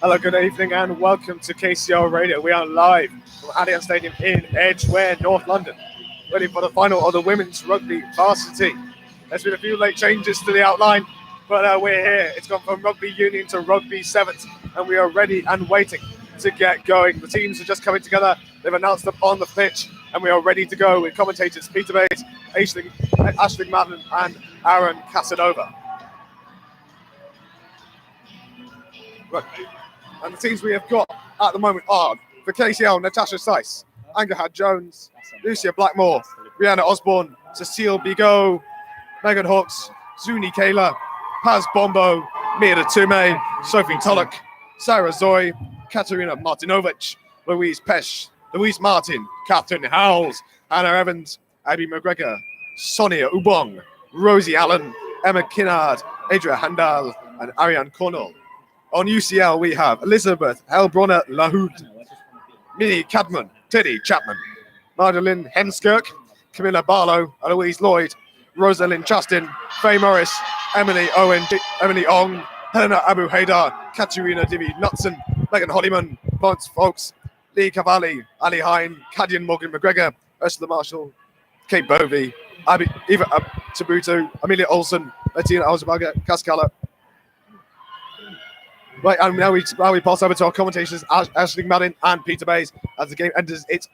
Hello, good evening, and welcome to KCL Radio. We are live from Allianz Stadium in Edgware, North London, ready for the final of the Women's Rugby Varsity. There's been a few late changes to the outline, but we're here. It's gone from Rugby Union to Rugby Sevens, and we are ready and waiting to get going. The teams are just coming together. They've announced them on the pitch, and we are ready to go with commentators Peter Bates, Aisling Madden, and Aaron Casanova. Right. And the teams we have got at the moment are for KCL, Natasha Seiss, Angahad Jones, Lucia Blackmore, Rihanna Osborne, Cecile Bigot, Megan Hawkes, Zuni Kayla, Paz Bombo, Mia Tume, Sophie Tullock, Sarah Zoy, Katerina Martinovic, Louise Pesh, Louise Martin, Catherine Howells, Hannah Evans, Abby McGregor, Sonia Ubong, Rosie Allen, Emma Kinnard, Adria Handal, and Ariane Cornell. On UCL, we have Elizabeth Helbronner Lahoud, Minnie Cadman, Teddy Chapman, Madeline Henskirk, Camilla Barlow, Eloise Lloyd, Rosalind Chastin, Faye Morris, Emily Owen, Emily Ong, Helena Abu Haidar, Katerina Divi Knutson, Megan Hollyman, Vance Folks, Lee Cavalli, Ali Hine, Cadian Morgan McGregor, Ursula Marshall, Kate Bovey, Eva Tabutu, Amelia Olsen, Bettina Alzabaga, Cascala. Right, and now we pass over to our commentators, Aisling Madden and Peter Bays, as the game enters its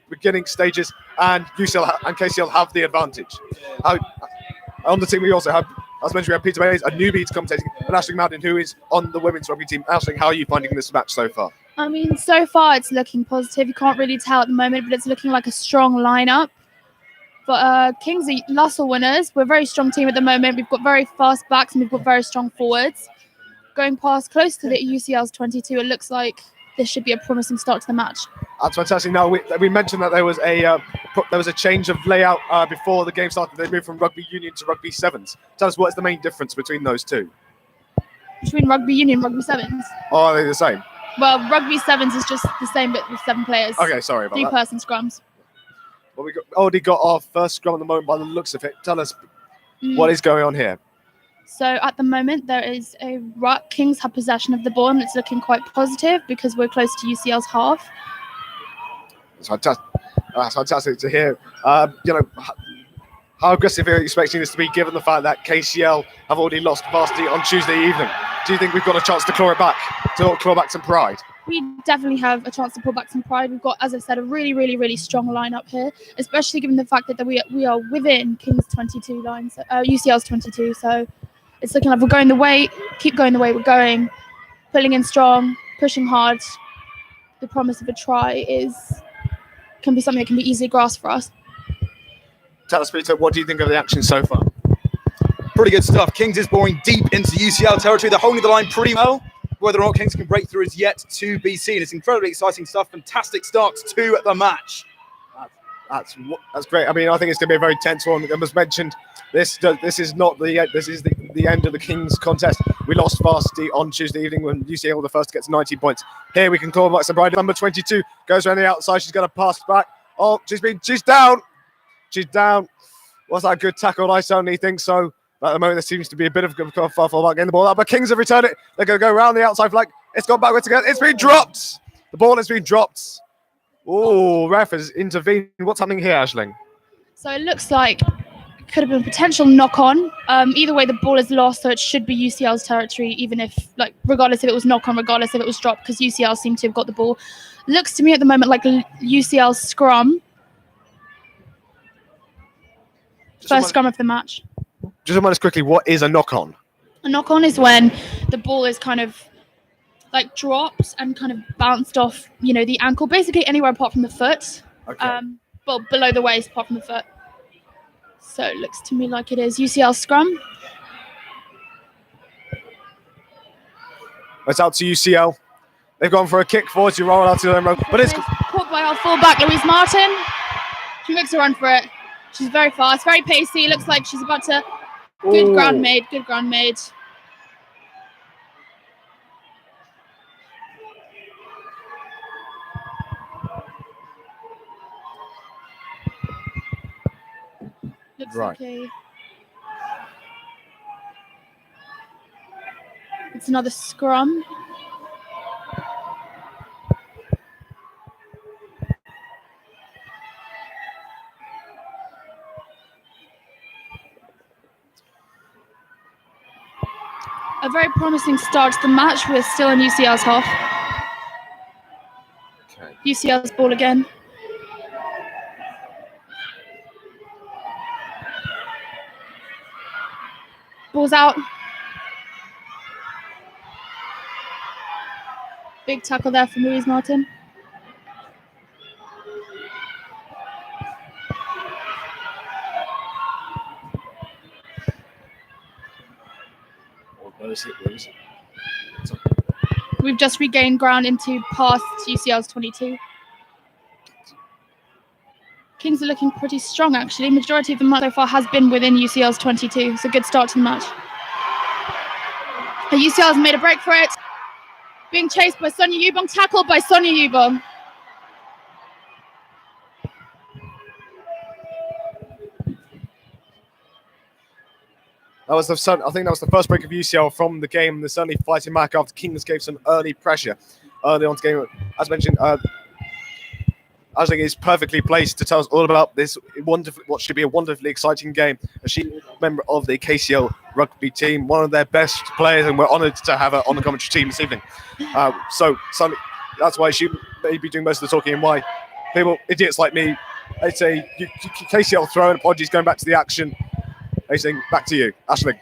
beginning stages, and UCL and KCL have the advantage. On the team, we also have, as mentioned, we have Peter Bays, a newbie commentating, and Aisling Madden, who is on the women's rugby team. Aisling, how are you finding this match so far? I mean, so far it's looking positive. You can't really tell at the moment, but it's looking like a strong lineup. But Kings are Lussell winners. We're a very strong team at the moment. We've got very fast backs and we've got very strong forwards. Going past close to the UCL's 22, it looks like this should be a promising start to the match. That's fantastic. Now we mentioned that there was a change of layout before the game started. They moved from Rugby Union to Rugby Sevens. Tell us, what is the main difference between those two? Between Rugby Union and Rugby Sevens? Oh, are they the same? Well, Rugby Sevens is just the same, but with 7 players. Okay, sorry about that. 3-person scrums. Well, we already got our first scrum at the moment by the looks of it. Tell us what is going on here. So at the moment, there is a ruck. Kings have possession of the ball, and it's looking quite positive because we're close to UCL's half. That's fantastic to hear. How aggressive are you expecting this to be, given the fact that KCL have already lost varsity on Tuesday evening? Do you think we've got a chance to claw back some pride? We definitely have a chance to pull back some pride. We've got, as I said, a really, really, really strong lineup here, especially given the fact that we are within Kings' 22 lines, UCL's 22. So it's looking like we're going the way, keep going the way we're going, pulling in strong, pushing hard. The promise of a try can be something that can be easily grasped for us. Tell us, Peter, what do you think of the action so far? Pretty good stuff. Kings is boring deep into UCL territory. They're holding the line pretty well. Whether or not Kings can break through is yet to be seen. It's incredibly exciting stuff. Fantastic start to the match. That's great. I mean, I think it's going to be a very tense one. It was mentioned, this is not the end of the Kings contest. We lost varsity on Tuesday evening when UCL were the first to get to 90 points. Here we can claw back some pride. Number 22 goes around the outside. She's going to pass back. Oh, she's down. She's down. Was that a good tackle? I certainly think so. But at the moment, there seems to be a bit of a far about getting the ball out. But Kings have returned it. They're going to go around the outside flank. It's gone backwards again. It's been dropped. The ball has been dropped. Oh, ref has intervened. What's happening here, Aisling? So it looks like it could have been a potential knock-on. Either way, the ball is lost, so it should be UCL's territory, even if, regardless if it was knock-on, regardless if it was dropped, because UCL seem to have got the ball. Looks to me at the moment like a UCL scrum. First scrum of the match. Just remind us quickly, what is a knock-on? A knock-on is when the ball is kind of drops and kind of bounced off, the ankle, basically anywhere apart from the foot. Okay. Well, below the waist, apart from the foot. So it looks to me like it is UCL scrum. It's out to UCL. They've gone for a kick forward to roll out to them, but it's caught by our fullback, Louise Martin. She makes a run for it. She's very fast, very pacey. Looks like she's about to. Good ground made. Looks right. Okay. It's another scrum. A very promising start to the match. We're still in UCL's half. Okay. UCL's ball again. Ball's out. Big tackle there from Louise Martin. Where is it? We've just regained ground into past UCL's 22. Kings are looking pretty strong, actually. Majority of the match so far has been within UCL's 22. It's a good start to the match. The UCL's made a break for it. Being chased by Sonia Yubong, tackled by Sonia Yubong. I think that was the first break of UCL from the game. They're certainly fighting back after Kings gave some early pressure early on the game. As mentioned, Ashling is perfectly placed to tell us all about this what should be a wonderfully exciting game. She's a member of the KCL rugby team, one of their best players, and we're honoured to have her on the commentary team this evening. So that's why she may be doing most of the talking, and why people, idiots like me, they say KCL throw, and apologies, going back to the action. Anything back to you, Ashling.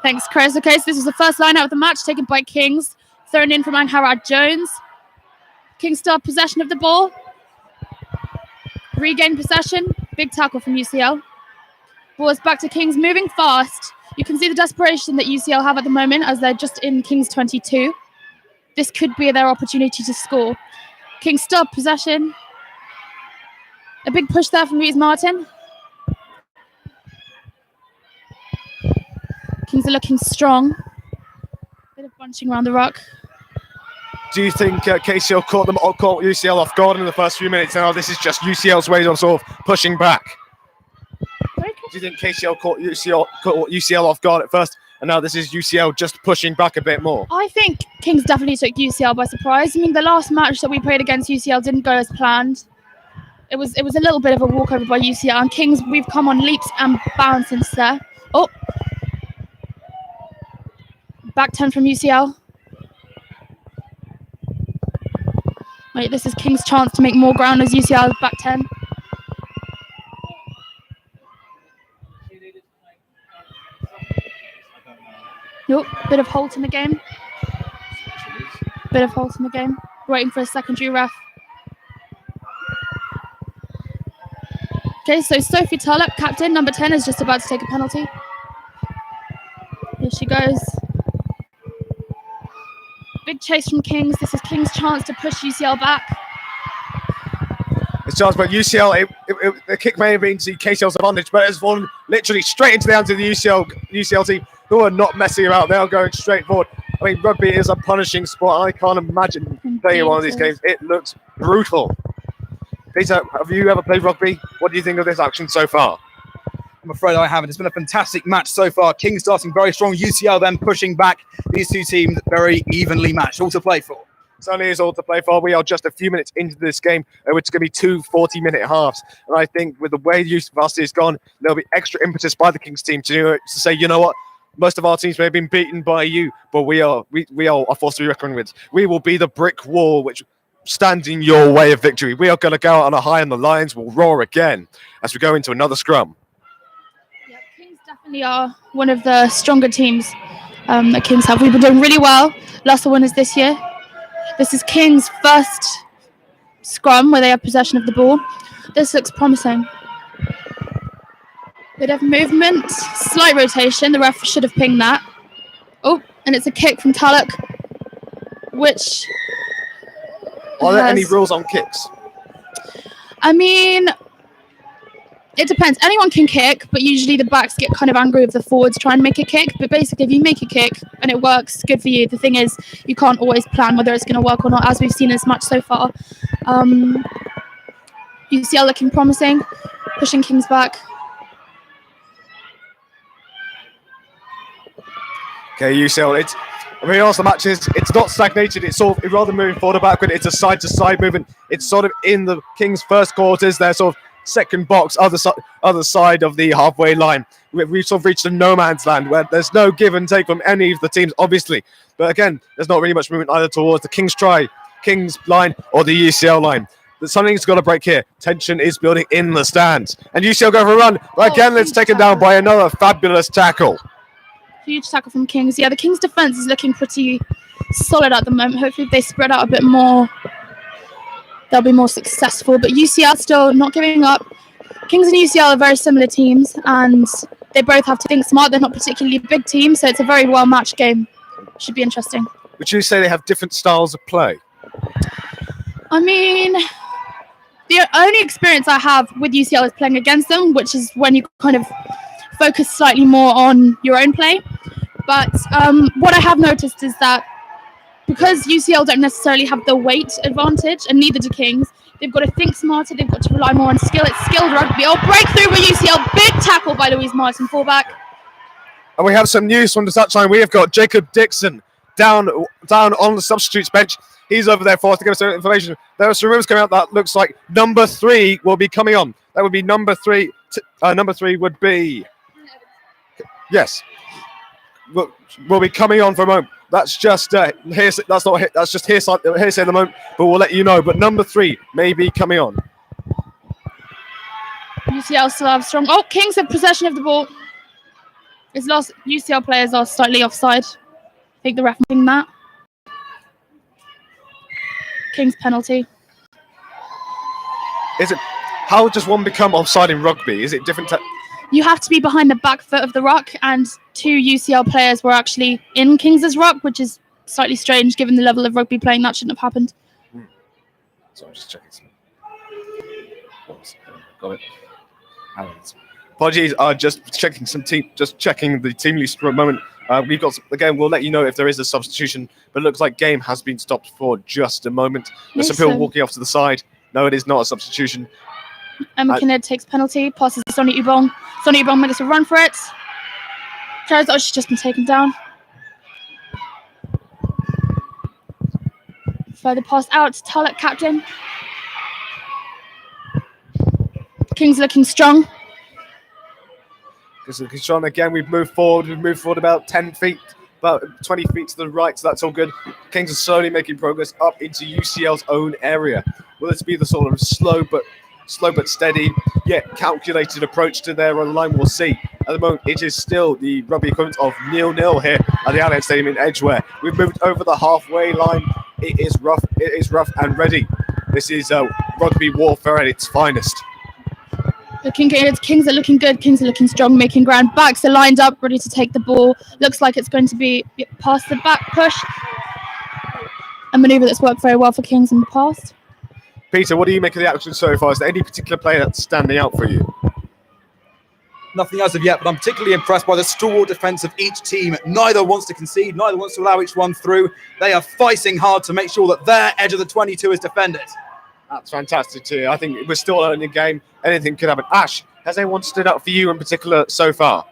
Thanks, Chris. Okay, so this was the first line out of the match taken by Kings. Thrown in from Angharad Jones. Kings still have possession of the ball. Regain possession. Big tackle from UCL. Ball is back to Kings, moving fast. You can see the desperation that UCL have at the moment as they're just in Kings 22. This could be their opportunity to score. Kings still have possession. A big push there from Louise Martin. Kings are looking strong. Bit of bunching around the ruck. Do you think KCL caught UCL off guard in the first few minutes? Now this is just UCL's way of sort of pushing back. Do you think KCL caught UCL off guard at first, and now this is UCL just pushing back a bit more? I think Kings definitely took UCL by surprise. I mean, the last match that we played against UCL didn't go as planned. It was a little bit of a walkover by UCL, and Kings, we've come on leaps and bounds since there. Oh. Back 10 from UCL. Wait, this is King's chance to make more ground as UCL back 10. Nope, bit of halt in the game. Waiting for a secondary ref. Okay, so Sophie Tulloch, captain, number 10, is just about to take a penalty. Here she goes. Big chase from Kings. This is Kings' chance to push UCL back. It's chance, but UCL, the kick may have been to KCL's advantage, but it's fallen literally straight into the hands of the UCL team, who are not messing about. They are going straight forward. I mean, rugby is a punishing sport. I can't imagine playing one of these games. It looks brutal. Peter, have you ever played rugby? What do you think of this action so far? I'm afraid I haven't. It's been a fantastic match so far. Kings starting very strong. UCL then pushing back. These two teams very evenly matched. All to play for. Certainly is all to play for. We are just a few minutes into this game, which is going to be 2 40-minute halves. And I think with the way London Varsity has gone, there'll be extra impetus by the Kings team to say, you know what, most of our teams may have been beaten by you, but we are a force to be reckoned with. We will be the brick wall which stands in your way of victory. We are going to go out on a high, and the Lions will roar again as we go into another scrum. Yeah, Kings definitely are one of the stronger teams that Kings have. We've been doing really well. Lost the winners this year. This is Kings' first scrum where they have possession of the ball. This looks promising. Bit of movement, slight rotation. The ref should have pinged that. Oh, and it's a kick from Tulloch, which... Are there any rules on kicks? I mean, it depends. Anyone can kick, but usually the backs get kind of angry if the forwards try and make a kick. But basically, if you make a kick and it works, good for you. The thing is, you can't always plan whether it's going to work or not, as we've seen this match so far. UCL looking promising, pushing Kings back. Okay, UCL, I mean, also the match is, it's not stagnated, it's sort of rather moving forward or backward, it's a side-to-side movement. It's sort of in the Kings' first quarters, they're sort of second box, other side of the halfway line. We've sort of reached a no man's land where there's no give and take from any of the teams, obviously. But again, there's not really much movement either towards the King's line or the UCL line. But something's got to break here. Tension is building in the stands. And UCL go for a run. But again, it's taken down by another fabulous tackle. Huge tackle from Kings. Yeah, the Kings defense is looking pretty solid at the moment. Hopefully if they spread out a bit more, they'll be more successful. But UCL still not giving up. Kings and UCL are very similar teams, and they both have to think smart. They're not particularly big teams, so it's a very well-matched game. Should be interesting. Would you say they have different styles of play? I mean, the only experience I have with UCL is playing against them, which is when you kind of focus slightly more on your own play. But what I have noticed is that because UCL don't necessarily have the weight advantage, and neither do Kings, they've got to think smarter, they've got to rely more on skill. It's skilled rugby. Oh, breakthrough with UCL. Big tackle by Louise Martin, fullback. And we have some news from the touchline. We have got Jacob Dixon down on the substitutes bench. He's over there for us to give us some information. There are some rumors coming out that looks like number 3 will be coming on. That would be number 3. Number 3 would be... Yes. Will be coming on for a moment. That's just hearsay. That's just hearsay at the moment, but we'll let you know. But number 3 may be coming on. UCL still have strong... Oh, Kings have possession of the ball. It's lost. UCL players are slightly offside. I think the ref thinking that. Kings penalty. Is it? How does one become offside in rugby? Is it different? You have to be behind the back foot of the ruck, and 2 UCL players were actually in Kings's ruck, which is slightly strange given the level of rugby playing. That shouldn't have happened. So I'm just checking some. Got it. Apologies, just checking the team list for a moment. We've got, again, we'll let you know if there is a substitution, but it looks like game has been stopped for just a moment. There's some people walking off to the side. No, it is not a substitution. Emma Kinnaird takes penalty, passes to Sonny Ubong. Sonny Ubong makes a run for it. She's just been taken down. Further pass out to Tulloch, captain. Kings looking strong. Looking strong again. We've moved forward. About 10 feet, about 20 feet to the right, so that's all good. Kings are slowly making progress up into UCL's own area. Will this be the sort of slow but steady, yet calculated approach to their own line? We'll see. At the moment, it is still the rugby equivalent of 0-0 here at the Allianz Stadium in Edgware. We've moved over the halfway line. It is rough. It is rough and ready. This is rugby warfare at its finest. The Kings are looking good. Kings are looking strong, making ground. Backs are lined up, ready to take the ball. Looks like it's going to be past the back push. A manoeuvre that's worked very well for Kings in the past. Peter, what do you make of the action so far? Is there any particular player that's standing out for you? Nothing as of yet, but I'm particularly impressed by the stalwart defence of each team. Neither wants to concede, neither wants to allow each one through. They are fighting hard to make sure that their edge of the 22 is defended. That's fantastic too. I think we're still early in the game. Anything could happen. Ash, has anyone stood out for you in particular so far?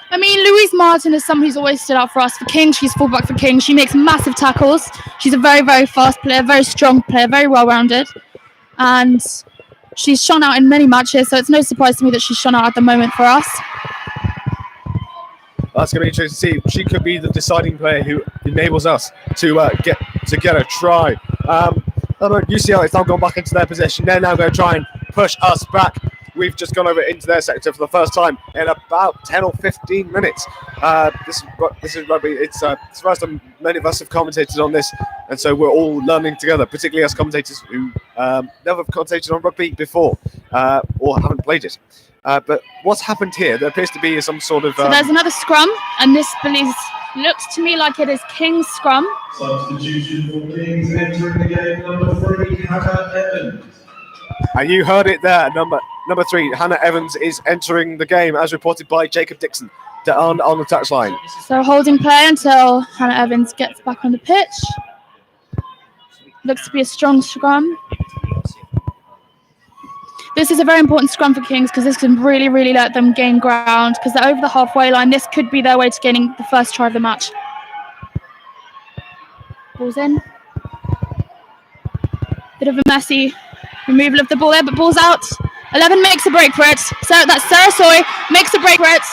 I mean, Louise Martin is someone who's always stood out for us. For Kings, she's fullback for Kings. She makes massive tackles. She's a very, very fast player, very strong player, very well-rounded. And she's shone out in many matches, so it's no surprise to me that she's shone out at the moment for us. That's going to be interesting to see. She could be the deciding player who enables us to get a try. UCL is now gone back into their possession. They're now going to try and push us back. We've just gone over into their sector for the first time in about 10 or 15 minutes. This is rugby. It's the first time many of us have commentated on this, and so we're all learning together, particularly us commentators who never have commentated on rugby before or haven't played it. But what's happened here? There appears to be some sort of... So there's another scrum, and this looks to me like it is King's scrum. Substitution for Kings entering the game, number 3, Hannah Evans. And you heard it there, number 3, Hannah Evans is entering the game, as reported by Jacob Dixon on the touchline. So holding play until Hannah Evans gets back on the pitch. Looks to be a strong scrum. This is a very important scrum for Kings because this can really, really let them gain ground because they're over the halfway line. This could be their way to gaining the first try of the match. Ball's in. Bit of a messy removal of the ball there, but ball's out. 11 makes a break for it. So that's Sarah Soy makes a break for it.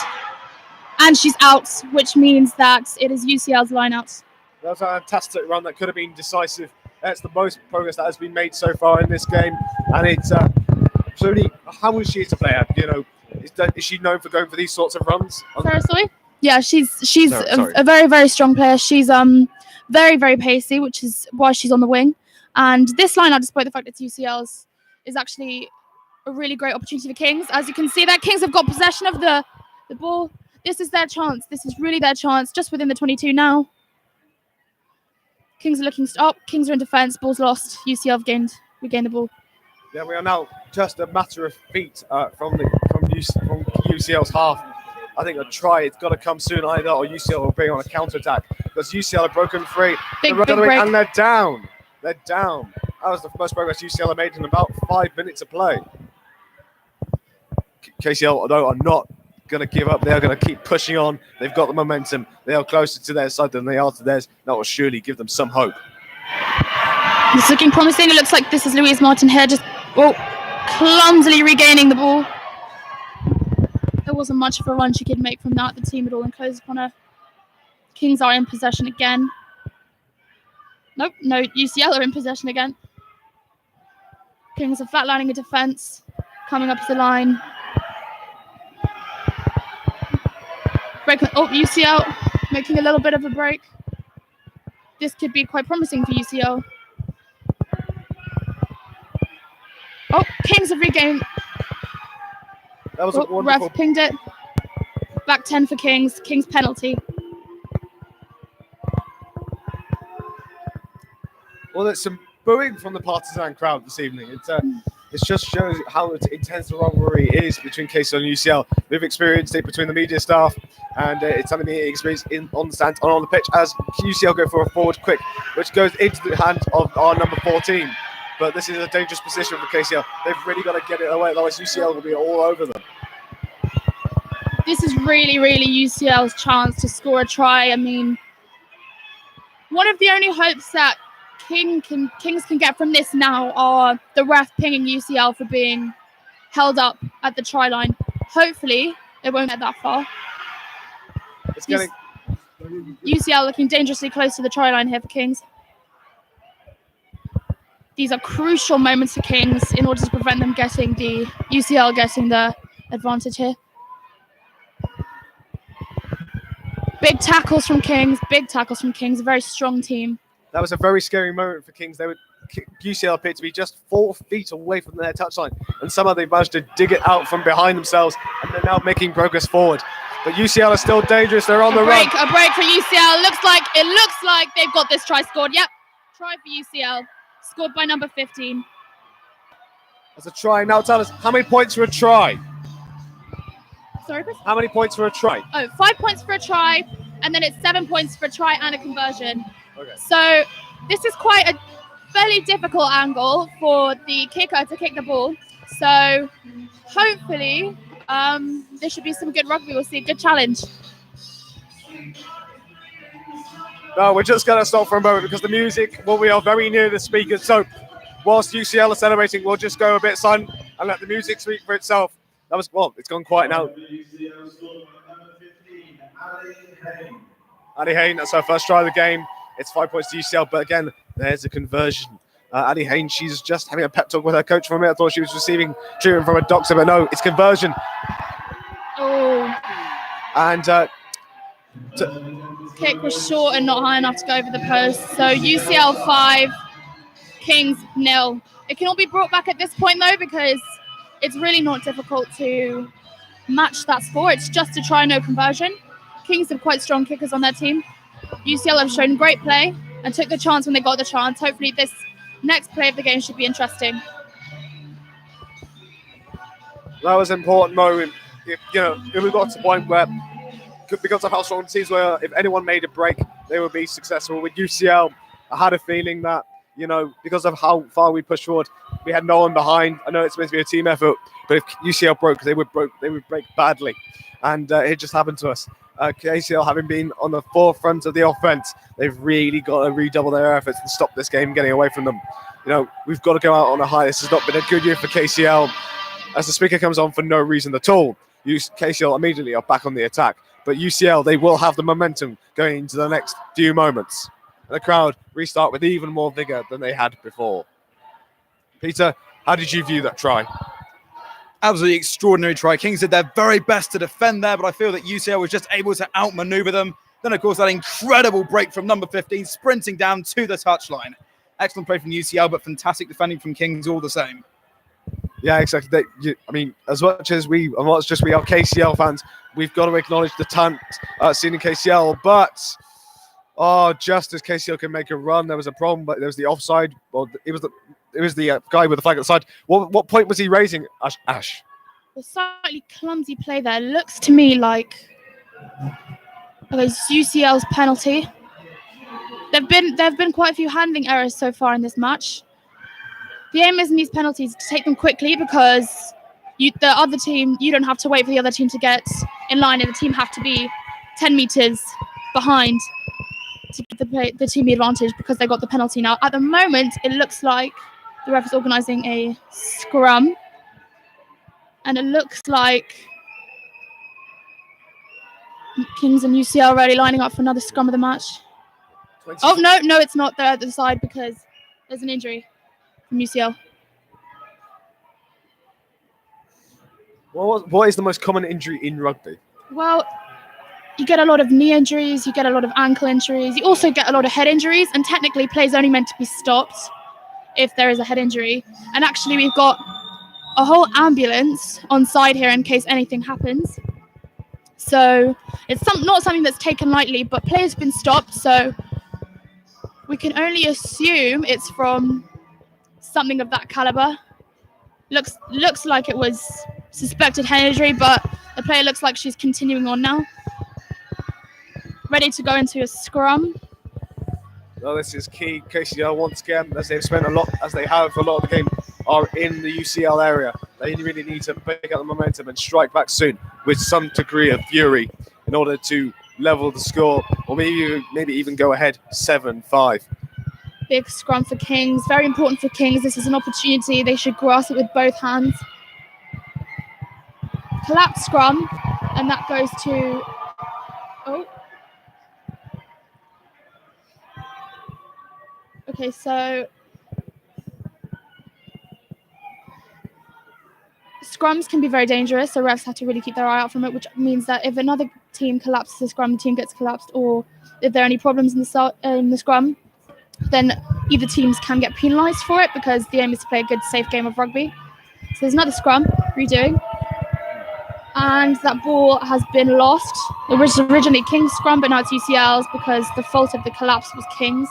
And she's out, which means that it is UCL's line out. That was a fantastic run that could have been decisive. That's the most progress that has been made so far in this game. And it's absolutely, how is she as a player? You know, is she known for going for these sorts of runs? Sarah Soy? Yeah, she's Sorry. a very, very strong player. She's very, very pacey, which is why she's on the wing. And this line out, despite the fact it's UCL's, is actually a really great opportunity for Kings. As you can see, that Kings have got possession of the ball. This is their chance. This is really their chance, just within the 22 now. Kings are looking up. Kings are in defence. Ball's lost. UCL have regained the ball. Yeah, we are now just a matter of feet from UCL's half. I think a try, it's got to come soon either, or UCL will bring on a counter-attack. Because UCL have broken free. Big break. And they're down. They're down. That was the most progress UCL have made in about 5 minutes of play. KCL, though, are not going to give up. They are going to keep pushing on. They've got the momentum. They are closer to their side than they are to theirs. That will surely give them some hope. It's looking promising. It looks like this is Louise Martin here, just clumsily regaining the ball. There wasn't much of a run she could make from that. The team had all enclosed upon her. Kings are in possession again. Nope, no, UCL are in possession again. Kings are flatlining a defence, coming up to the line. UCL making a little bit of a break. This could be quite promising for UCL. Oh, Kings have regained. That was a wonderful. Ref pinged it. Back 10 for Kings. Kings penalty. Well, there's some booing from the partisan crowd this evening. It just shows how intense the rivalry is between KCL and UCL. We've experienced it between the media staff, and it's something we experienced on the stand and on the pitch as UCL go for a forward quick, which goes into the hand of our number 14. But this is a dangerous position for KCL. They've really got to get it away, otherwise UCL will be all over them. This is really, really UCL's chance to score a try. I mean, one of the only hopes that Kings can get from this now are the ref pinging UCL for being held up at the try line. Hopefully, it won't get that far. UCL looking dangerously close to the try line here for Kings. These are crucial moments for Kings in order to prevent them UCL getting the advantage here. Big tackles from Kings. A very strong team. That was a very scary moment for Kings. UCL appeared to be just 4 feet away from their touchline, and somehow they managed to dig it out from behind themselves, and they're now making progress forward. But UCL are still dangerous. They're on the run. A break for UCL. It looks like they've got this try scored. Yep, try for UCL, scored by number 15. That's a try. Now tell us, how many points for a try? Sorry, Chris? How many points for a try? 5 points for a try, and then it's 7 points for a try and a conversion. Okay. So this is quite a fairly difficult angle for the kicker to kick the ball. So hopefully there should be some good rugby. We'll see. Good challenge. No, we're just going to stop for a moment because the music, we are very near the speakers. So whilst UCL are celebrating, we'll just go a bit silent and let the music speak for itself. It's gone quiet now. Ali Hain, that's her first try of the game. It's 5 points to UCL, but again, there's a conversion. Ali Hain, she's just having a pep talk with her coach for a minute. I thought she was receiving treatment from a doctor, but no, it's conversion. Oh. And kick was short and not high enough to go over the post. So UCL 5, Kings 0. It can all be brought back at this point though, because it's really not difficult to match that score. It's just a try, no conversion. Kings have quite strong kickers on their team. UCL have shown great play and took the chance when they got the chance. Hopefully this next play of the game should be interesting. That was an important moment. If we got to the point where, because of how strong the teams were, if anyone made a break, they would be successful. With UCL, I had a feeling that, because of how far we pushed forward, we had no one behind. I know it's meant to be a team effort, but if UCL broke, they would break badly. And it just happened to us. KCL, having been on the forefront of the offense, they've really got to redouble their efforts and stop this game getting away from them. We've got to go out on a high. This has not been a good year for KCL. as the speaker comes on for no reason at all. KCL immediately are back on the attack, but UCL, they will have the momentum going into the next few moments. And the crowd restart with even more vigor than they had before. Peter, how did you view that try? Absolutely extraordinary try. Kings did their very best to defend there, but I feel that UCL was just able to outmaneuver them. Then, of course, that incredible break from number 15, sprinting down to the touchline. Excellent play from UCL, but fantastic defending from Kings all the same. Yeah, exactly. I mean, as much as we are KCL fans, we've got to acknowledge the talent seen in KCL. But just as KCL can make a run, there was a problem. But there was the offside. Well, it was the guy with the flag at the side. What point was he raising, Ash? A slightly clumsy play there. Looks to me like it's UCL's penalty. There've been quite a few handling errors so far in this match. The aim is in these penalties to take them quickly because the other team, you don't have to wait for the other team to get in line, and the team have to be 10 meters behind to give the team the advantage because they got the penalty. Now, at the moment, it looks like the ref is organising a scrum, and it looks like Kings and UCL are already lining up for another scrum of the match. Oh, no, it's not. They're at the side because there's an injury from UCL. What is the most common injury in rugby? Well, you get a lot of knee injuries, you get a lot of ankle injuries, you also get a lot of head injuries, and technically play's only meant to be stopped if there is a head injury. And actually we've got a whole ambulance on side here in case anything happens. So it's not something that's taken lightly, but play's been stopped, so we can only assume it's from something of that caliber. Looks like it was suspected head injury, but the player looks like she's continuing on now. Ready to go into a scrum. Well, this is key. KCL once again, as they have a lot of the game, are in the UCL area. They really need to pick up the momentum and strike back soon with some degree of fury in order to level the score, or maybe even go ahead 7-5. Big scrum for Kings. Very important for Kings. This is an opportunity. They should grasp it with both hands. Collapse scrum, and that goes to... Okay, so scrums can be very dangerous, so refs have to really keep their eye out from it, which means that if another team collapses the scrum, the team gets collapsed, or if there are any problems in the scrum, then either teams can get penalised for it because the aim is to play a good, safe game of rugby. So there's another scrum, redoing. And that ball has been lost. It was originally King's scrum, but now it's UCL's because the fault of the collapse was King's.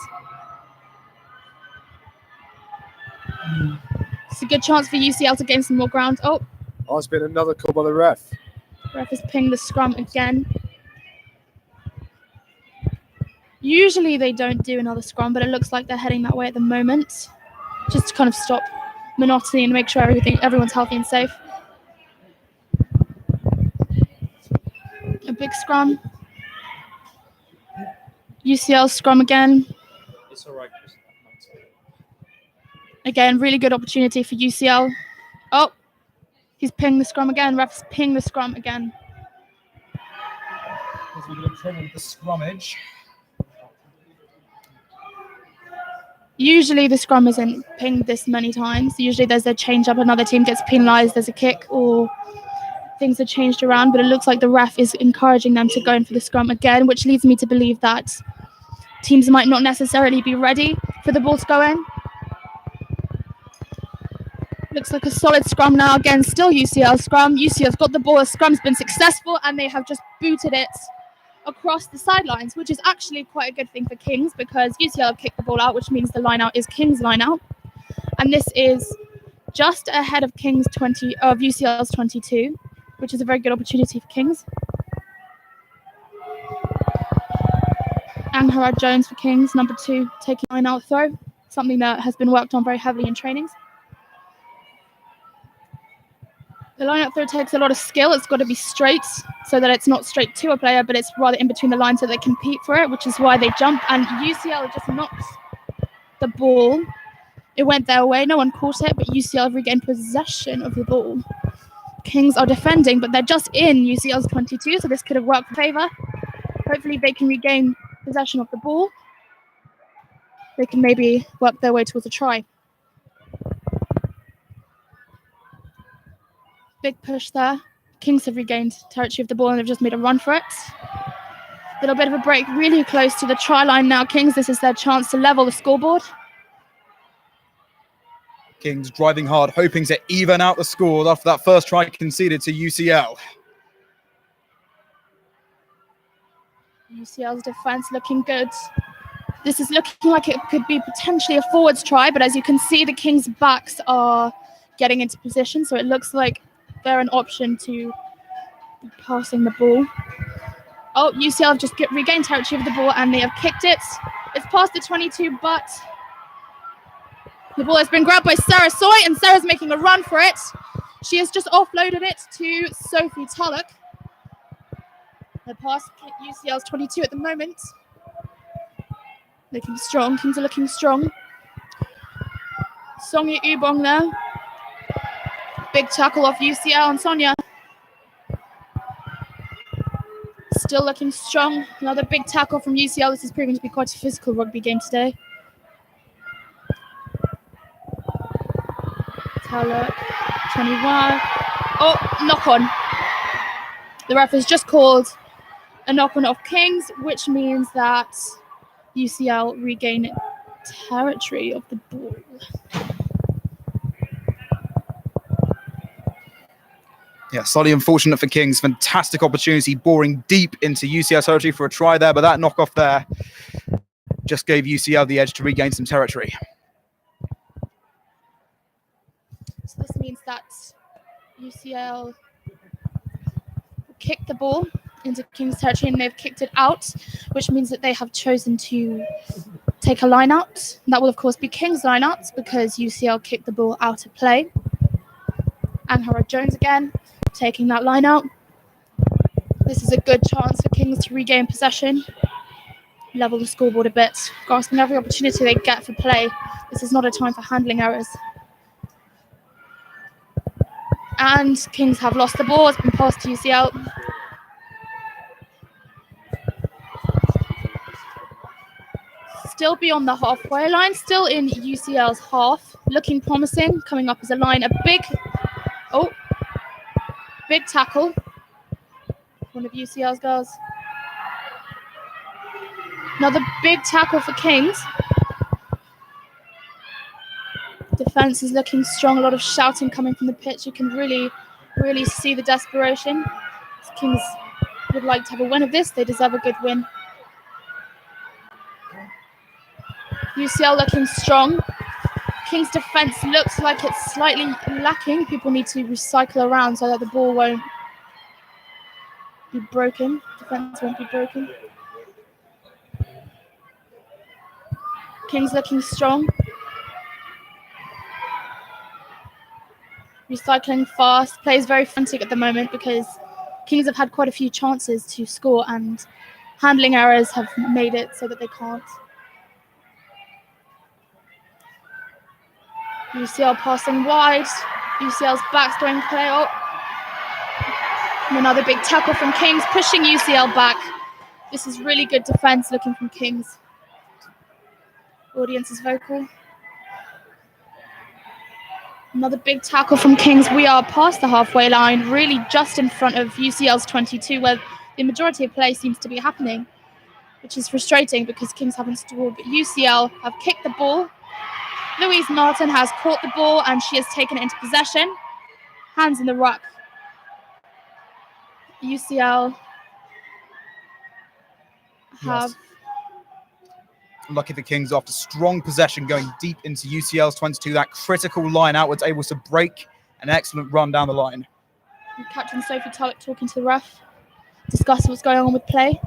It's a good chance for UCL to gain some more ground. Oh, it's been another call by the ref. Ref has pinged the scrum again. Usually they don't do another scrum, but it looks like they're heading that way at the moment, just to kind of stop monotony and make sure everyone's healthy and safe. A big scrum. UCL scrum again. It's all right. Again, really good opportunity for UCL. Oh, he's pinged the scrum again. Ref's pinged the scrum again. We're going to trim the scrummage. Usually the scrum isn't pinged this many times. Usually there's a change up, another team gets penalised, there's a kick, or things are changed around, but it looks like the ref is encouraging them to go in for the scrum again, which leads me to believe that teams might not necessarily be ready for the ball to go in. Looks like a solid scrum now. Again, still UCL scrum. UCL's got the ball. The scrum's been successful, and they have just booted it across the sidelines, which is actually quite a good thing for Kings because UCL have kicked the ball out, which means the line out is Kings' line out. And this is just ahead of UCL's 22, which is a very good opportunity for Kings. And Harad Jones for Kings, number 2, taking line out throw, something that has been worked on very heavily in trainings. The line-out throw takes a lot of skill. It's got to be straight so that it's not straight to a player, but it's rather in between the lines so they compete for it, which is why they jump. And UCL just knocked the ball. It went their way. No one caught it, but UCL regained possession of the ball. Kings are defending, but they're just in UCL's 22, so this could have worked in favour. Hopefully they can regain possession of the ball. They can maybe work their way towards a try. Big push there. Kings have regained territory of the ball and they've just made a run for it. Little bit of a break, really close to the try line now. Kings, this is their chance to level the scoreboard. Kings driving hard, hoping to even out the scores after that first try conceded to UCL. UCL's defense looking good. This is looking like it could be potentially a forwards try, but as you can see, the Kings' backs are getting into position, so it looks like they're an option to be passing the ball. Oh, UCL have just regained territory of the ball and they have kicked it. It's past the 22, but the ball has been grabbed by Sarah Soy and Sarah's making a run for it. She has just offloaded it to Sophie Tulloch. The pass UCL's 22 at the moment. Looking strong. Kings are looking strong. Sonia Ubong there. Big tackle off UCL and Sonia. Still looking strong. Another big tackle from UCL. This is proving to be quite a physical rugby game today. Tulloch, 21. Oh, knock on. The ref has just called a knock on off Kings, which means that UCL regain territory of the ball. Yeah, slightly unfortunate for Kings. Fantastic opportunity, boring deep into UCL territory for a try there, but that knockoff there just gave UCL the edge to regain some territory. So this means that UCL kicked the ball into Kings territory and they've kicked it out, which means that they have chosen to take a line out. And that will, of course, be Kings line out because UCL kicked the ball out of play. Anhara Jones again, taking that line out. This is a good chance for Kings to regain possession, level the scoreboard a bit, grasping every opportunity they get for play. This is not a time for handling errors. And Kings have lost the ball. It's been passed to UCL. Still beyond the halfway line, still in UCL's half, looking promising, coming up as a line. A big tackle. One of UCL's girls. Another big tackle for Kings. Defense is looking strong. A lot of shouting coming from the pitch. You can really, really see the desperation. Kings would like to have a win of this. They deserve a good win. UCL looking strong. Kings' defense looks like it's slightly lacking. People need to recycle around so that the ball won't be broken. Defense won't be broken. Kings looking strong. Recycling fast. Play is very frantic at the moment because Kings have had quite a few chances to score and handling errors have made it so that they can't. UCL passing wide. UCL's back's going play. Oh. And another big tackle from Kings, pushing UCL back. This is really good defense looking from Kings. Audience is vocal. Another big tackle from Kings. We are past the halfway line, really just in front of UCL's 22, where the majority of play seems to be happening, which is frustrating because Kings haven't scored, but UCL have kicked the ball. Louise Martin has caught the ball and she has taken it into possession. Hands in the ruck. UCL have... Yes. Lucky for Kings after strong possession going deep into UCL's 22. That critical line outwards, able to break an excellent run down the line. Captain Sophie Tulloch talking to the ref, discussing what's going on with play.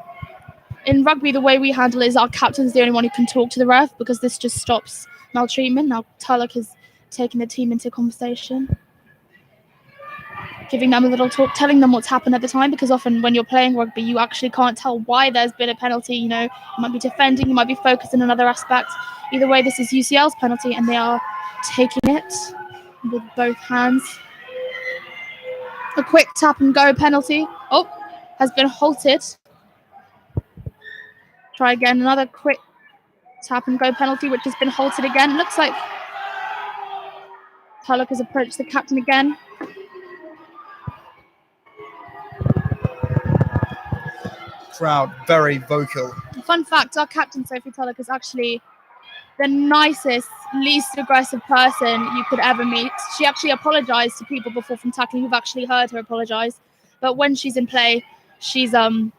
In rugby, the way we handle it is our captain's the only one who can talk to the ref because this just stops maltreatment. Now Tulloch has taken the team into conversation, giving them a little talk, telling them what's happened at the time, because often when you're playing rugby, you actually can't tell why there's been a penalty. You know, you might be defending, you might be focused on another aspect. Either way, this is UCL's penalty and they are taking it with both hands. A quick tap and go penalty. Oh, has been halted. Try again. Another quick tap and go penalty, which has been halted again. Looks like Tulloch has approached the captain again. Crowd very vocal. Fun fact, our captain, Sophie Tulloch, is actually the nicest, least aggressive person you could ever meet. She actually apologized to people before from tackling who've actually heard her apologize. But when she's in play, she's a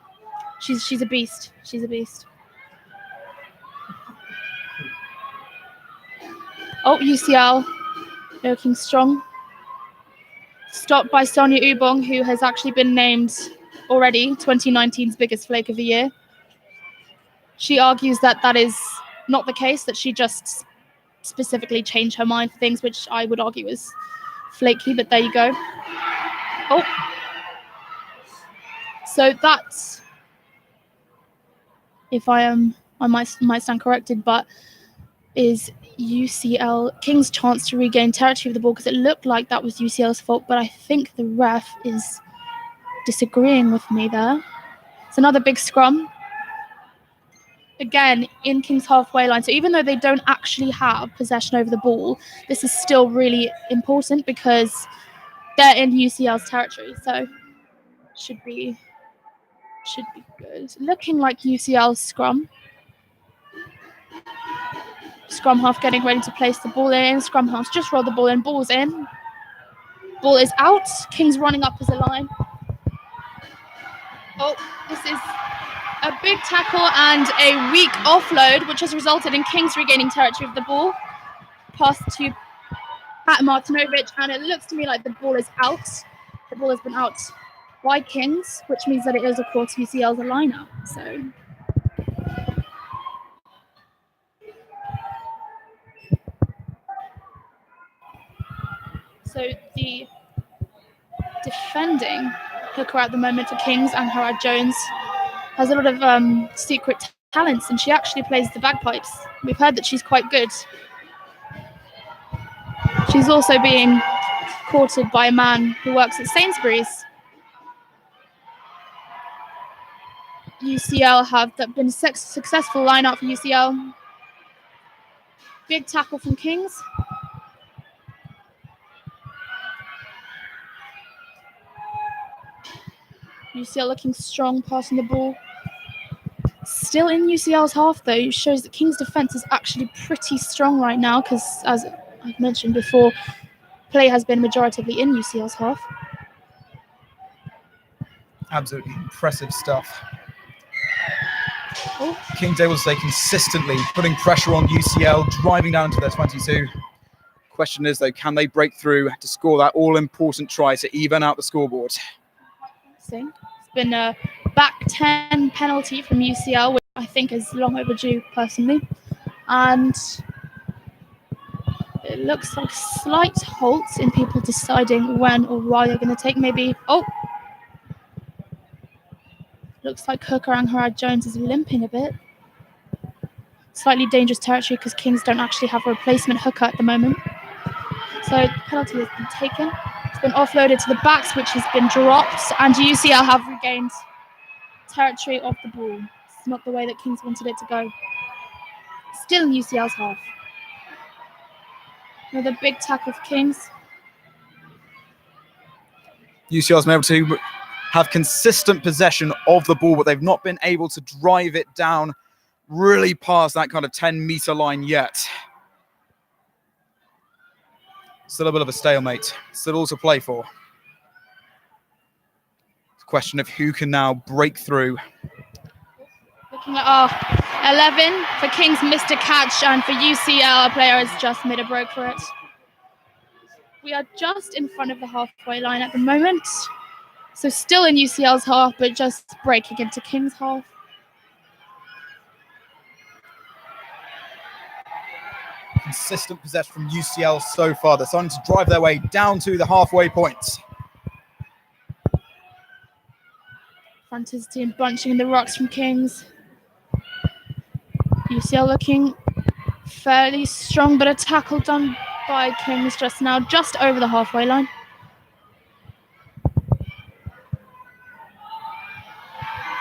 beast. She's a beast. Oh, UCL looking strong. Stopped by Sonia Ubong, who has actually been named already 2019's biggest flake of the year. She argues that is not the case, that she just specifically changed her mind for things, which I would argue is flaky, but there you go. Oh. So that's, if I might stand corrected, but is UCL King's chance to regain territory of the ball, because it looked like that was UCL's fault, but I think the ref is disagreeing with me there. It's another big scrum. Again, in King's halfway line. So even though they don't actually have possession over the ball, this is still really important because they're in UCL's territory. So should be good. Looking like UCL's scrum. Scrum half getting ready to place the ball in. Scrum half just roll the ball in. Ball's in. Ball is out. King's running up as a line. Oh, this is a big tackle and a weak offload, which has resulted in Kings regaining territory of the ball. Pass to Pat Martinovic, and it looks to me like the ball is out. The ball has been out by Kings, which means that it is, of course, UCL's a line-out. So the defending hooker at the moment for Kings, Angharad Jones, has a lot of secret talents, and she actually plays the bagpipes. We've heard that she's quite good. She's also being courted by a man who works at Sainsbury's. UCL have been a successful line-out for UCL. Big tackle from Kings. UCL looking strong, passing the ball. Still in UCL's half, though, shows that King's defence is actually pretty strong right now because, as I've mentioned before, play has been majoritively in UCL's half. Absolutely impressive stuff. Oh. King's able to stay consistently putting pressure on UCL, driving down to their 22. Question is, though, can they break through to score that all-important try to even out the scoreboard? It's been a back 10 penalty from UCL, which I think is long overdue personally. And it looks like slight halts in people deciding when or why they're going to take maybe... Oh! Looks like hooker Angharad Jones is limping a bit. Slightly dangerous territory because Kings don't actually have a replacement hooker at the moment. So penalty has been taken. It's been offloaded to the backs, which has been dropped, and UCL have regained territory of the ball. It's not the way that Kings wanted it to go. Still in UCL's half. Another big tackle for Kings. UCL's been able to have consistent possession of the ball, but they've not been able to drive it down really past that kind of 10-meter line yet. Still a bit of a stalemate. Still all to play for. It's a question of who can now break through. Looking at our 11 for Kings, missed a catch, and for UCL, a player has just made a break for it. We are just in front of the halfway line at the moment. So still in UCL's half, but just breaking into King's half. Consistent possession from UCL so far. They're starting to drive their way down to the halfway point. Fantasy and bunching in the rocks from Kings. UCL looking fairly strong, but a tackle done by Kings just now, just over the halfway line.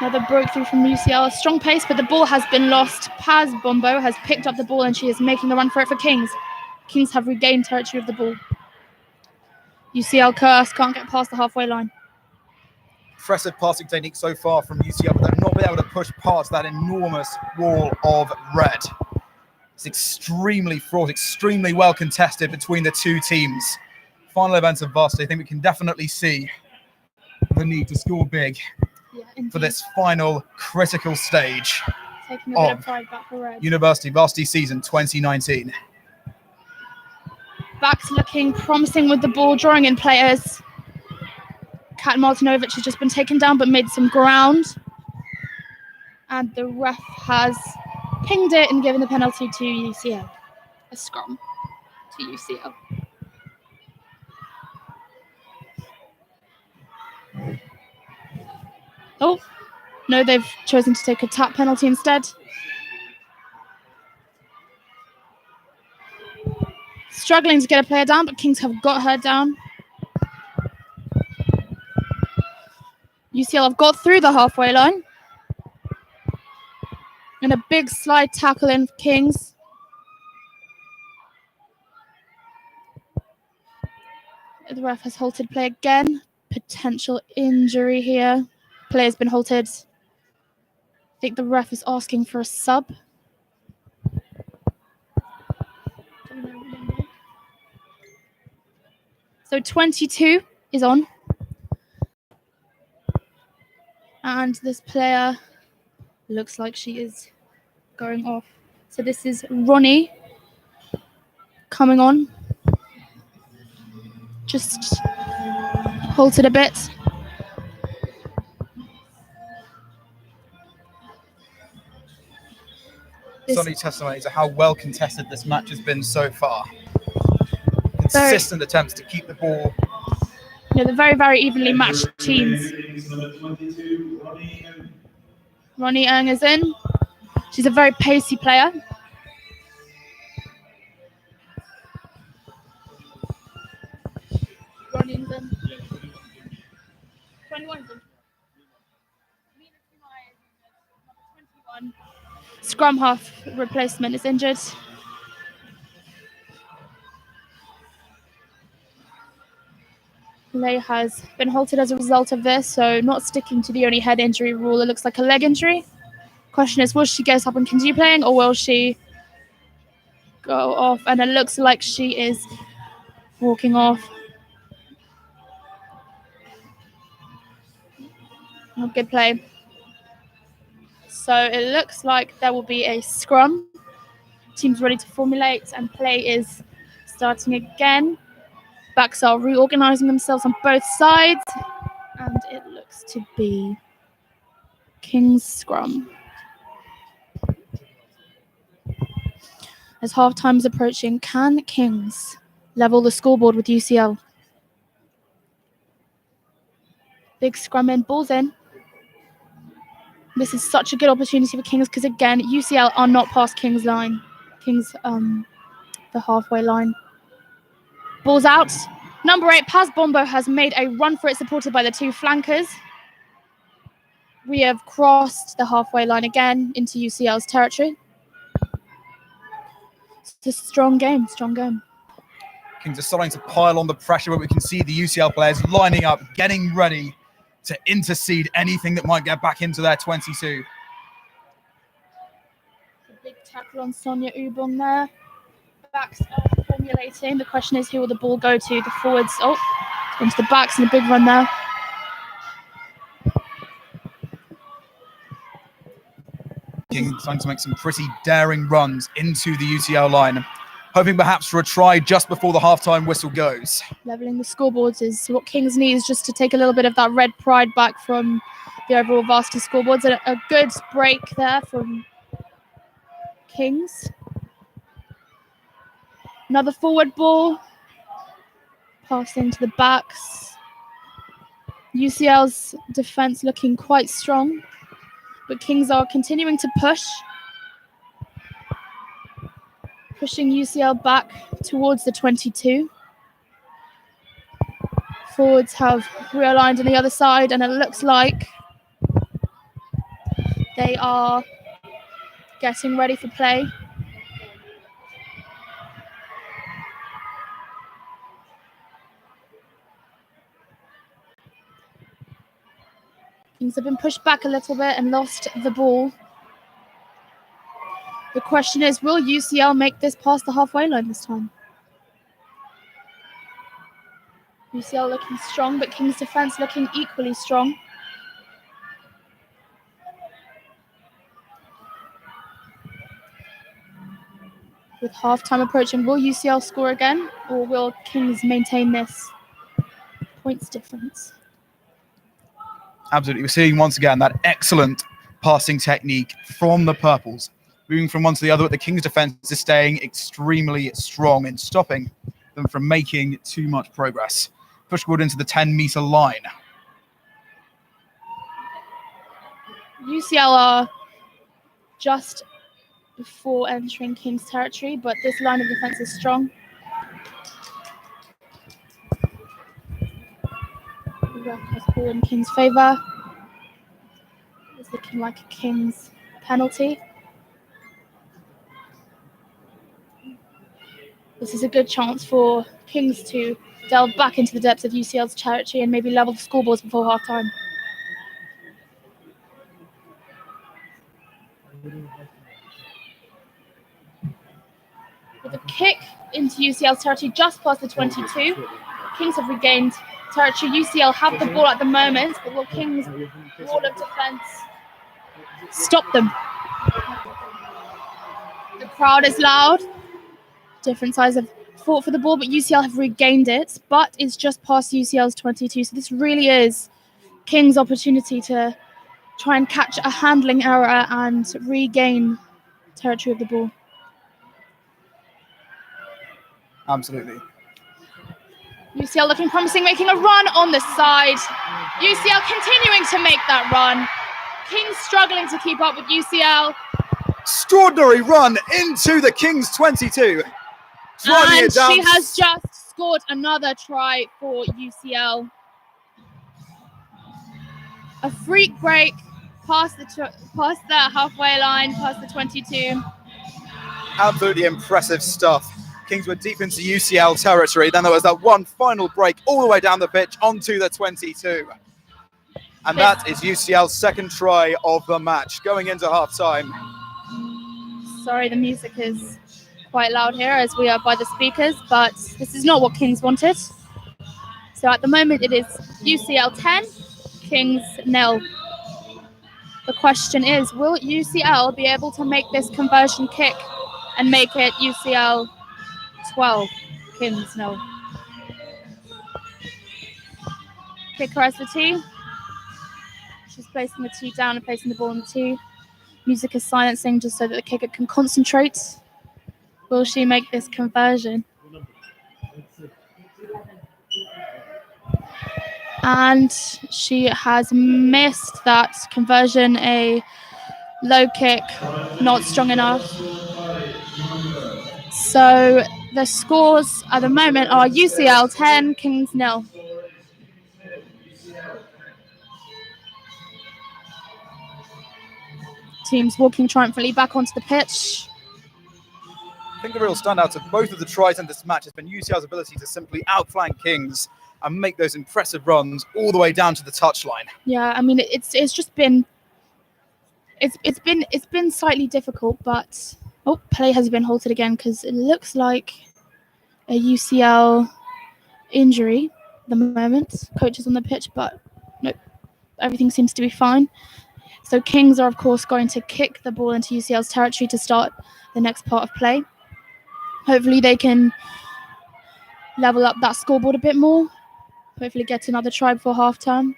Another breakthrough from UCL. A strong pace, but the ball has been lost. Paz Bombo has picked up the ball and she is making the run for it for Kings. Kings have regained territory of the ball. UCL curse, can't get past the halfway line. Impressive passing technique so far from UCL, but they've not been able to push past that enormous wall of red. It's extremely fraught, extremely well contested between the two teams. Final events of Varsity, I think we can definitely see the need to score big for this final critical stage Taking a bit of pride back for red. University Varsity season 2019. Backs looking promising with the ball, drawing in players. Kat Martinovic has just been taken down but made some ground. And the ref has pinged it and given the penalty to UCL. A scrum to UCL. Oh, no, they've chosen to take a tap penalty instead. Struggling to get a player down, but Kings have got her down. UCL have got through the halfway line. And a big slide tackle in for Kings. The ref has halted play again. Potential injury here. Player's been halted. I think the ref is asking for a sub. So 22 is on. And this player looks like she is going off. So this is Ronnie coming on. Just halted a bit. Sunny testimony to how well contested this match has been so far. Consistent attempts to keep the ball. Yeah, they're very, very evenly matched teams. Ronnie Eng is in. She's a very pacey player. Ronnie's in. 21 is in. 21. Scrum half replacement is injured. Lay has been halted as a result of this, so not sticking to the only head injury rule. It looks like a leg injury. Question is, will she get up and continue playing, or will she go off? And it looks like she is walking off. Oh, good play. So it looks like there will be a scrum. Team's ready to formulate, and play is starting again. Backs are reorganizing themselves on both sides, and it looks to be King's scrum. As halftime is approaching, can Kings level the scoreboard with UCL? Big scrum in, balls in. This is such a good opportunity for Kings because, again, UCL are not past Kings' line. Kings, the halfway line. Ball's out. Number 8, Paz Bombo has made a run for it, supported by the two flankers. We have crossed the halfway line again into UCL's territory. It's a strong game, strong game. Kings are starting to pile on the pressure, but we can see the UCL players lining up, getting ready to intercede anything that might get back into their 22. A big tackle on Sonia Ubong there. Backs are formulating. The question is, who will the ball go to? The forwards, into the backs, and a big run there. Kings trying to make some pretty daring runs into the UCL line, hoping perhaps for a try just before the halftime whistle goes. Leveling the scoreboards is what Kings needs, just to take a little bit of that red pride back from the overall Varsity scoreboards. A good break there from Kings. Another forward ball. Passing to the backs. UCL's defence looking quite strong, but Kings are continuing to push. Pushing UCL back towards the 22. Forwards have realigned on the other side, and it looks like They are getting ready for play. Kings have been pushed back a little bit and lost the ball. The question is, will UCL make this past the halfway line this time? UCL looking strong, but Kings' defence looking equally strong. With half-time approaching, will UCL score again, or will Kings maintain this points difference? Absolutely. We're seeing once again that excellent passing technique from the Purples. Moving from one to the other, but the Kings' defence is staying extremely strong in stopping them from making too much progress. Push forward into the 10-metre line. UCL are just before entering Kings' territory, but this line of defence is strong. The ref has ball in Kings' favour. It's looking like a Kings penalty. This is a good chance for Kings to delve back into the depths of UCL's territory and maybe level the scoreboards before half-time. With a kick into UCL's territory just past the 22, Kings have regained territory. UCL have the ball at the moment, but will Kings' wall of defence stop them? The crowd is loud. Different sides have fought for the ball, but UCL have regained it, but it's just past UCL's 22. So this really is Kings' opportunity to try and catch a handling error and regain territory of the ball. Absolutely. UCL looking promising, making a run on the side. UCL continuing to make that run. Kings struggling to keep up with UCL. Extraordinary run into the Kings 22. Driving it down. She has just scored another try for UCL. A freak break past the halfway line, past the 22. Absolutely impressive stuff. Kings were deep into UCL territory. Then there was that one final break all the way down the pitch onto the 22. And that is UCL's second try of the match going into half-time. Sorry, the music is quite loud here as we are by the speakers, but this is not what Kings wanted. So at the moment it is UCL 10, Kings 0. The question is, will UCL be able to make this conversion kick and make it UCL 12, Kings 0? Kicker has the tee. She's placing the tee down and placing the ball on the tee. Music is silencing just so that the kicker can concentrate. Will she make this conversion? And she has missed that conversion. A low kick, not strong enough. So the scores at the moment are UCL 10, Kings 0. Teams walking triumphantly back onto the pitch. I think the real standout of both of the tries in this match has been UCL's ability to simply outflank Kings and make those impressive runs all the way down to the touchline. Yeah, I mean it's just been it's been slightly difficult, but play has been halted again because it looks like a UCL injury at the moment. Coach is on the pitch, but nope, everything seems to be fine. So Kings are of course going to kick the ball into UCL's territory to start the next part of play. Hopefully they can level up that scoreboard a bit more. Hopefully get another try before half-time.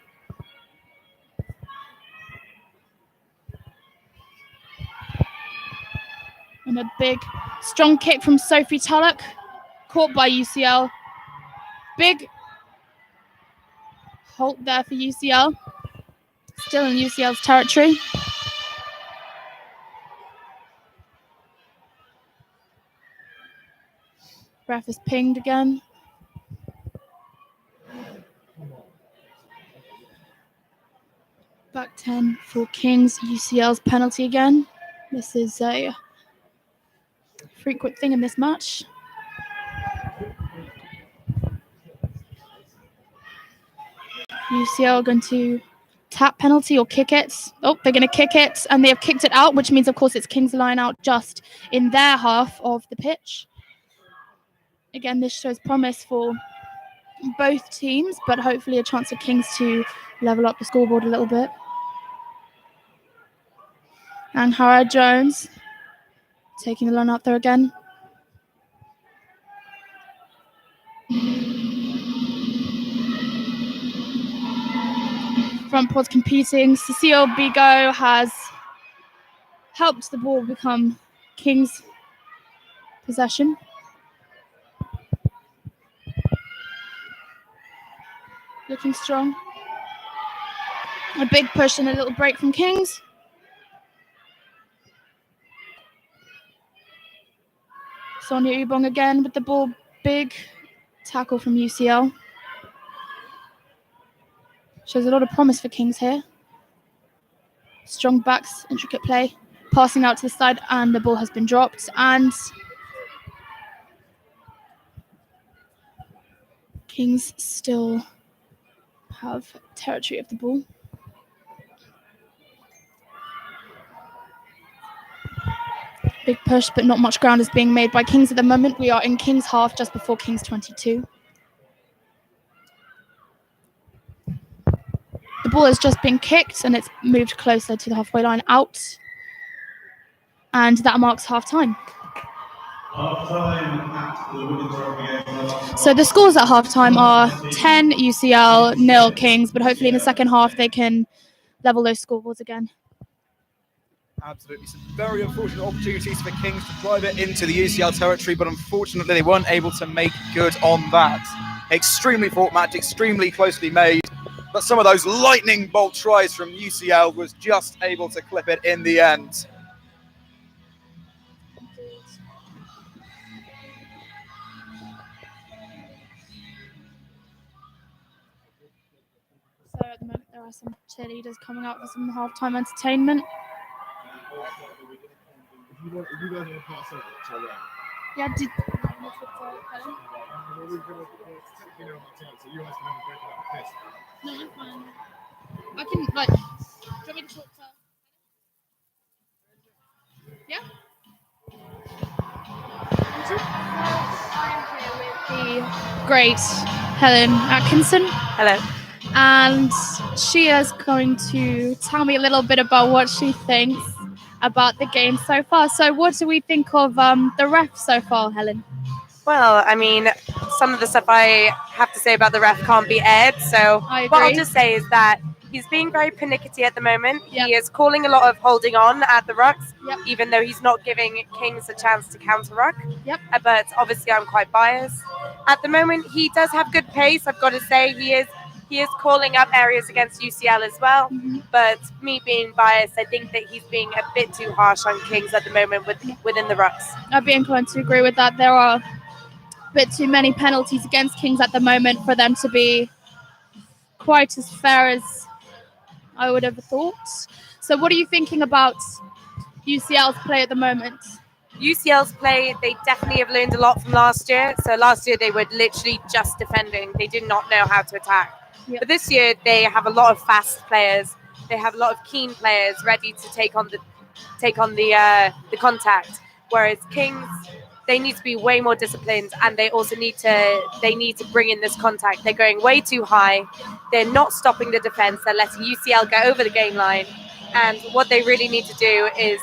And a big, strong kick from Sophie Tulloch, caught by UCL. Big halt there for UCL. Still in UCL's territory. Ref is pinged again. Back 10 10 for Kings. UCL's penalty again. This is a frequent thing in this match. UCL going to tap penalty or kick it. Oh, they're going to kick it, and they have kicked it out, which means, of course, it's Kings line out just in their half of the pitch. Again, this shows promise for both teams, but hopefully a chance for Kings to level up the scoreboard a little bit. And Howard Jones taking the line out there again. Front pods competing. Cecile Bigot has helped the ball become Kings' possession. Looking strong. A big push and a little break from Kings. Sonia Ubong again with the ball. Big tackle from UCL. Shows a lot of promise for Kings here. Strong backs, intricate play. Passing out to the side, and the ball has been dropped. And Kings still have territory of the ball. Big push, but not much ground is being made by Kings at the moment. We are in Kings half, just before Kings 22. The ball has just been kicked and it's moved closer to the halfway line out. And that marks half time. So the scores at half time are 10 UCL, 0 Kings, but hopefully in the second half they can level those scoreboards again. Absolutely. Some very unfortunate opportunities for Kings to drive it into the UCL territory, but unfortunately they weren't able to make good on that. Extremely fought match, extremely closely made, but some of those lightning bolt tries from UCL was just able to clip it in the end. So at the moment there are some cheerleaders coming out for some halftime entertainment. Yeah, did no, I'm fine. I can, like, do you want me to talk to? Yeah? I'm here with the great Helen Atkinson. Hello. And she is going to tell me a little bit about what she thinks about the game so far. So what do we think of the ref so far, Helen? Well, I mean, some of the stuff I have to say about the ref can't be aired. So I what I'll agree. just say is that he's being very pernickety at the moment. Yep. He is calling a lot of holding on at the rucks, Yep. even though he's not giving Kings a chance to counter ruck. Yep. But obviously I'm quite biased. At the moment, he does have good pace. I've got to say he is calling up areas against UCL as well. Mm-hmm. But me being biased, I think that he's being a bit too harsh on Kings at the moment within the rucks. I'd be inclined to agree with that. There are a bit too many penalties against Kings at the moment for them to be quite as fair as I would have thought. So what are you thinking about UCL's play at the moment? UCL's play, they definitely have learned a lot from last year. So last year they were literally just defending. They did not know how to attack. Yep. But this year they have a lot of fast players. They have a lot of keen players ready to take on the contact. Whereas Kings, they need to be way more disciplined, and they also need to bring in this contact. They're going way too high. They're not stopping the defense. They're letting UCL go over the game line. And what they really need to do is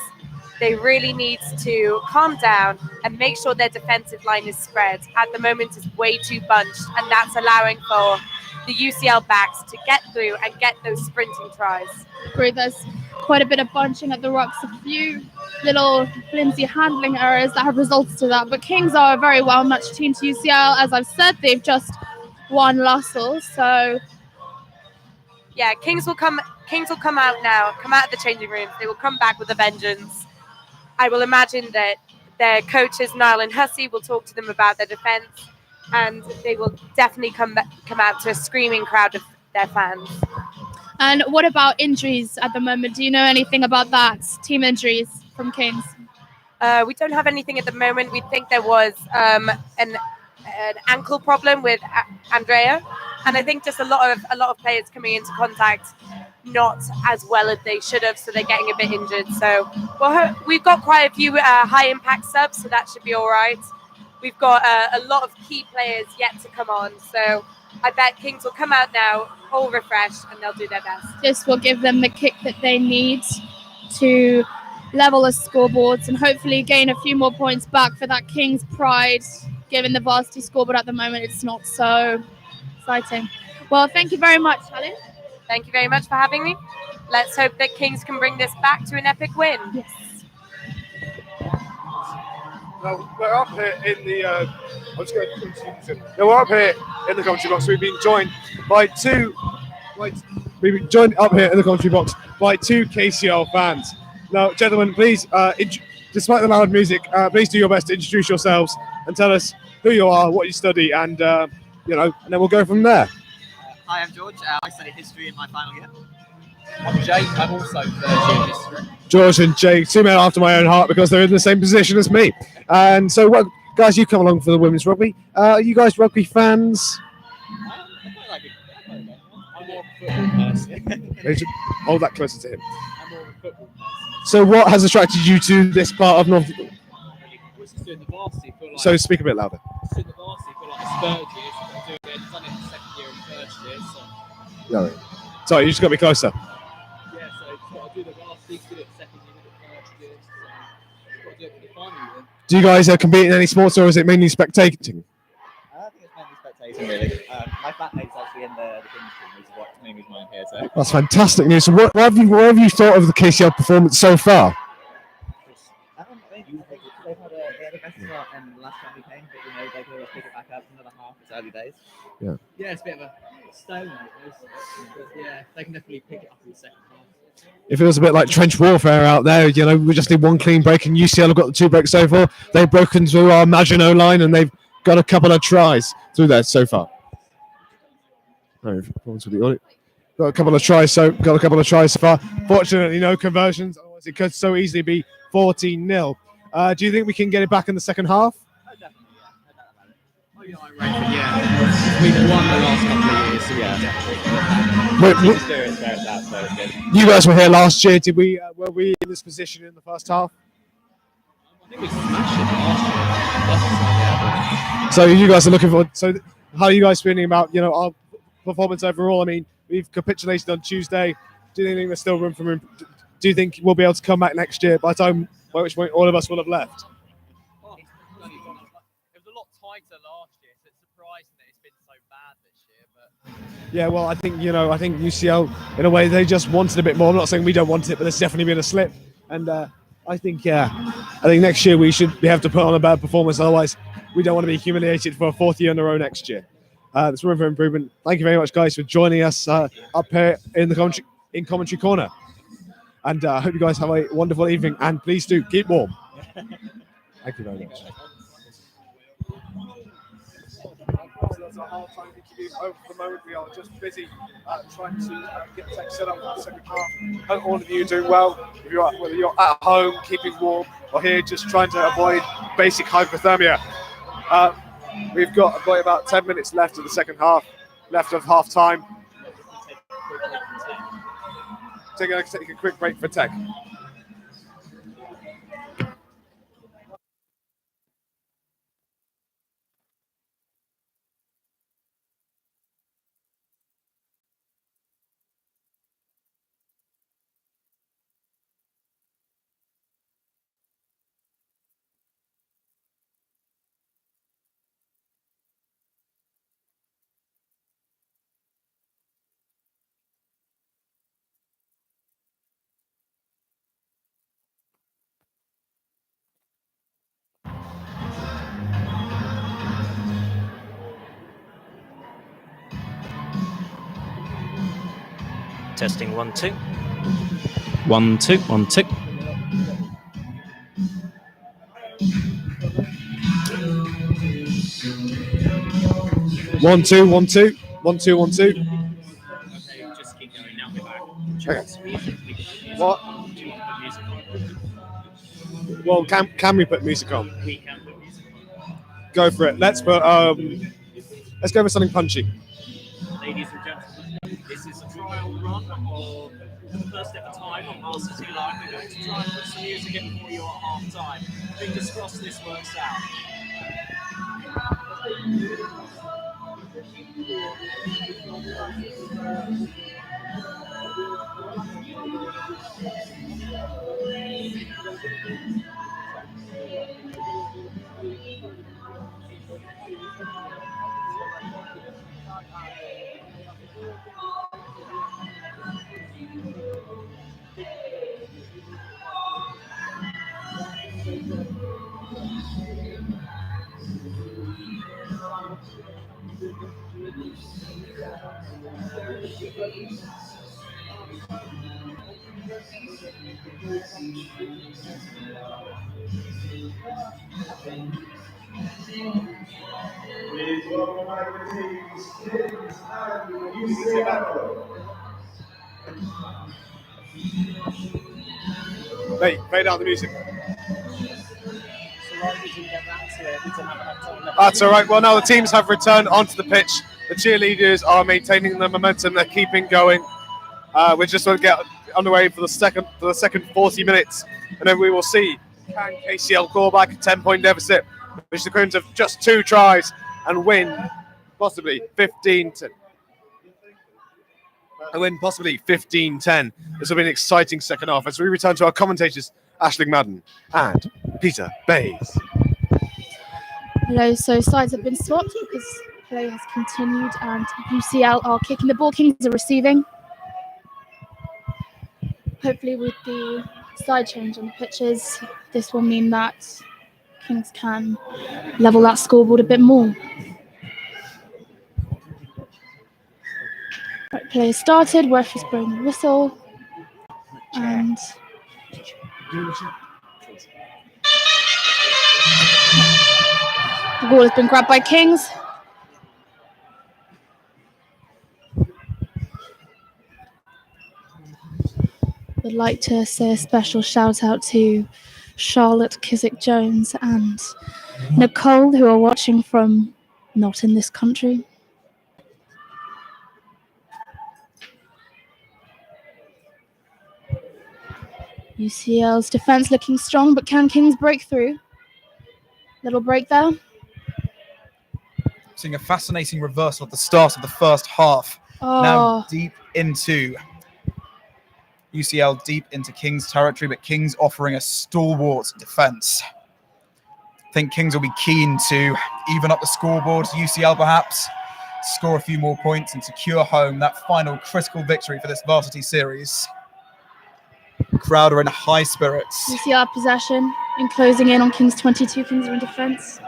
they really need to calm down and make sure their defensive line is spread. At the moment, it's way too bunched, and that's allowing for the UCL backs to get through and get those sprinting tries. Agree, there's quite a bit of bunching at the rucks, a few little flimsy handling errors that have resulted to that. But Kings are a very well-matched team to UCL. As I've said, they've just won Lussell, so yeah, Kings will come out now, come out of the changing rooms. They will come back with a vengeance. I will imagine that their coaches, Niall and Hussey, will talk to them about their defence, and they will definitely come out to a screaming crowd of their fans. And what about injuries at the moment? Do you know anything about that? Team injuries from Kings? We don't have anything at the moment. We think there was an ankle problem with Andrea, and I think just a lot of players coming into contact not as well as they should have, so they're getting a bit injured. So we've got quite a few high impact subs, so that should be all right. We've got a lot of key players yet to come on, so I bet Kings will come out now all refreshed and they'll do their best. This will give them the kick that they need to level the scoreboards and hopefully gain a few more points back for that Kings pride, given the varsity scoreboard at the moment. It's not so exciting. Well, thank you very much, Helen. Thank you very much for having me. Let's hope that Kings can bring this back to an epic win. Yes. Now, we're up here in the. We're up here in the commentary box. We've been joined by two. We've been joined up here in the commentary box by two KCL fans. Now, gentlemen, please, despite the loud music, please do your best to introduce yourselves and tell us who you are, what you study, and and then we'll go from there. Hi, I'm George. I study history in my final year. I'm Jake. I'm also third year history. George and Jake, two men after my own heart because they're in the same position as me. And so, well, guys, you come along for the women's rugby. Are you guys rugby fans? I quite like it. I'm more of a football person. Hold that closer to him. I'm more of a football person. So, what has attracted you to this part of North? We're just doing the varsity for like. So, speak a bit louder. Just doing the varsity for like the third year. So I'm doing it. Done it in the second year and first year. So. No. Sorry, you just got to be closer. Yeah. So I do the varsity, do it second year, do it first year. So got to do it for the final year. Do you guys compete in any sports, or is it mainly spectating? I think it's mainly spectating, really. My flatmate's actually in the Kings team, which is what main reason why I'm here. So. That's fantastic news. So, what have you thought of the KCL performance so far? They've had a best start in the last time we came, but they've got to pick it back up another half. It's early days. Yeah. Yeah, it's a bit of a stone, but yeah, they can definitely pick it up in the second half. It feels a bit like trench warfare out there. We just need one clean break, and UCL have got the 2 breaks so far. They've broken through our Maginot line, and they've got a couple of tries through there so far. No problems with the audio. Got a couple of tries so far. Fortunately, no conversions. Otherwise, it could so easily be 14-0. Do you think we can get it back in the second half? Oh, definitely, yeah. Yeah. We've won the last couple of years, so yeah. Experience where it's at, so it's good. You guys were here last year. Were we in this position in the first half? I think we smashed it last year. So you guys are looking forward. So how are you guys feeling about our performance overall? I mean, we've capitulated on Tuesday. Do you think there's still room for room? Do you think we'll be able to come back next year by which point all of us will have left? It was a lot tighter last year, so it's surprising that it's been so bad this year. But Yeah, well, I think UCL in a way they just wanted a bit more. I'm not saying we don't want it, but there's definitely been a slip. And I think next year we have to put on a better performance. Otherwise, we don't want to be humiliated for a 4th year in a row next year. There's room for improvement. Thank you very much, guys, for joining us up here in the commentary corner. And I hope you guys have a wonderful evening. And please do keep warm. Thank you very much. That's a hard time interview. Over the moment, we are just busy trying to get tech set up for the second half. Hope all of you are doing well. Whether you're at home, keeping warm, or here just trying to avoid basic hypothermia. We've got about 10 minutes left of the second half, left of half time. Take a quick break for tech. Testing 1 2. 1 2 1 2. One, two, 1 2 1 2 1 2. Okay, just keep going now. We're back. Okay. Music. What? Do you want to put music on? Well, can we put music on? We can put music on. Go for it. Let's go for something punchy. Ladies and gentlemen, this is a trial run of the first ever time on Varsity Live. We're going to try and put some music in for you at half time. Fingers crossed this works out. Please welcome back the teams, Kings and UCL. Mate, fade out the music. That's all right. Well, now the teams have returned onto the pitch. The cheerleaders are maintaining the momentum. They're keeping going. We're just going to get underway for the second 40 minutes, and then we will see can KCL claw back a 10-point deficit, which is the equivalent of just 2 tries, and win possibly 15-10. This will be an exciting second half as we return to our commentators, Aisling Madden and Peter Bays. Hello, so sides have been swapped because play has continued and UCL are kicking the ball, Kings are receiving. Hopefully with the side change on the pitches, this will mean that Kings can level that scoreboard a bit more. Right, play has started, ref is blowing the whistle. And the ball has been grabbed by Kings. Would like to say a special shout out to Charlotte Kizik-Jones and Nicole, who are watching from not in this country. UCL's defense looking strong, but can Kings break through? Little break there. Seeing a fascinating reversal at the start of the first half. Now deep into UCL, deep into Kings territory, but Kings offering a stalwart defense. I think Kings will be keen to even up the scoreboard. UCL perhaps score a few more points and secure home that final critical victory for this varsity series. The crowd are in high spirits. UCL possession and closing in on Kings 22. Kings are in defense.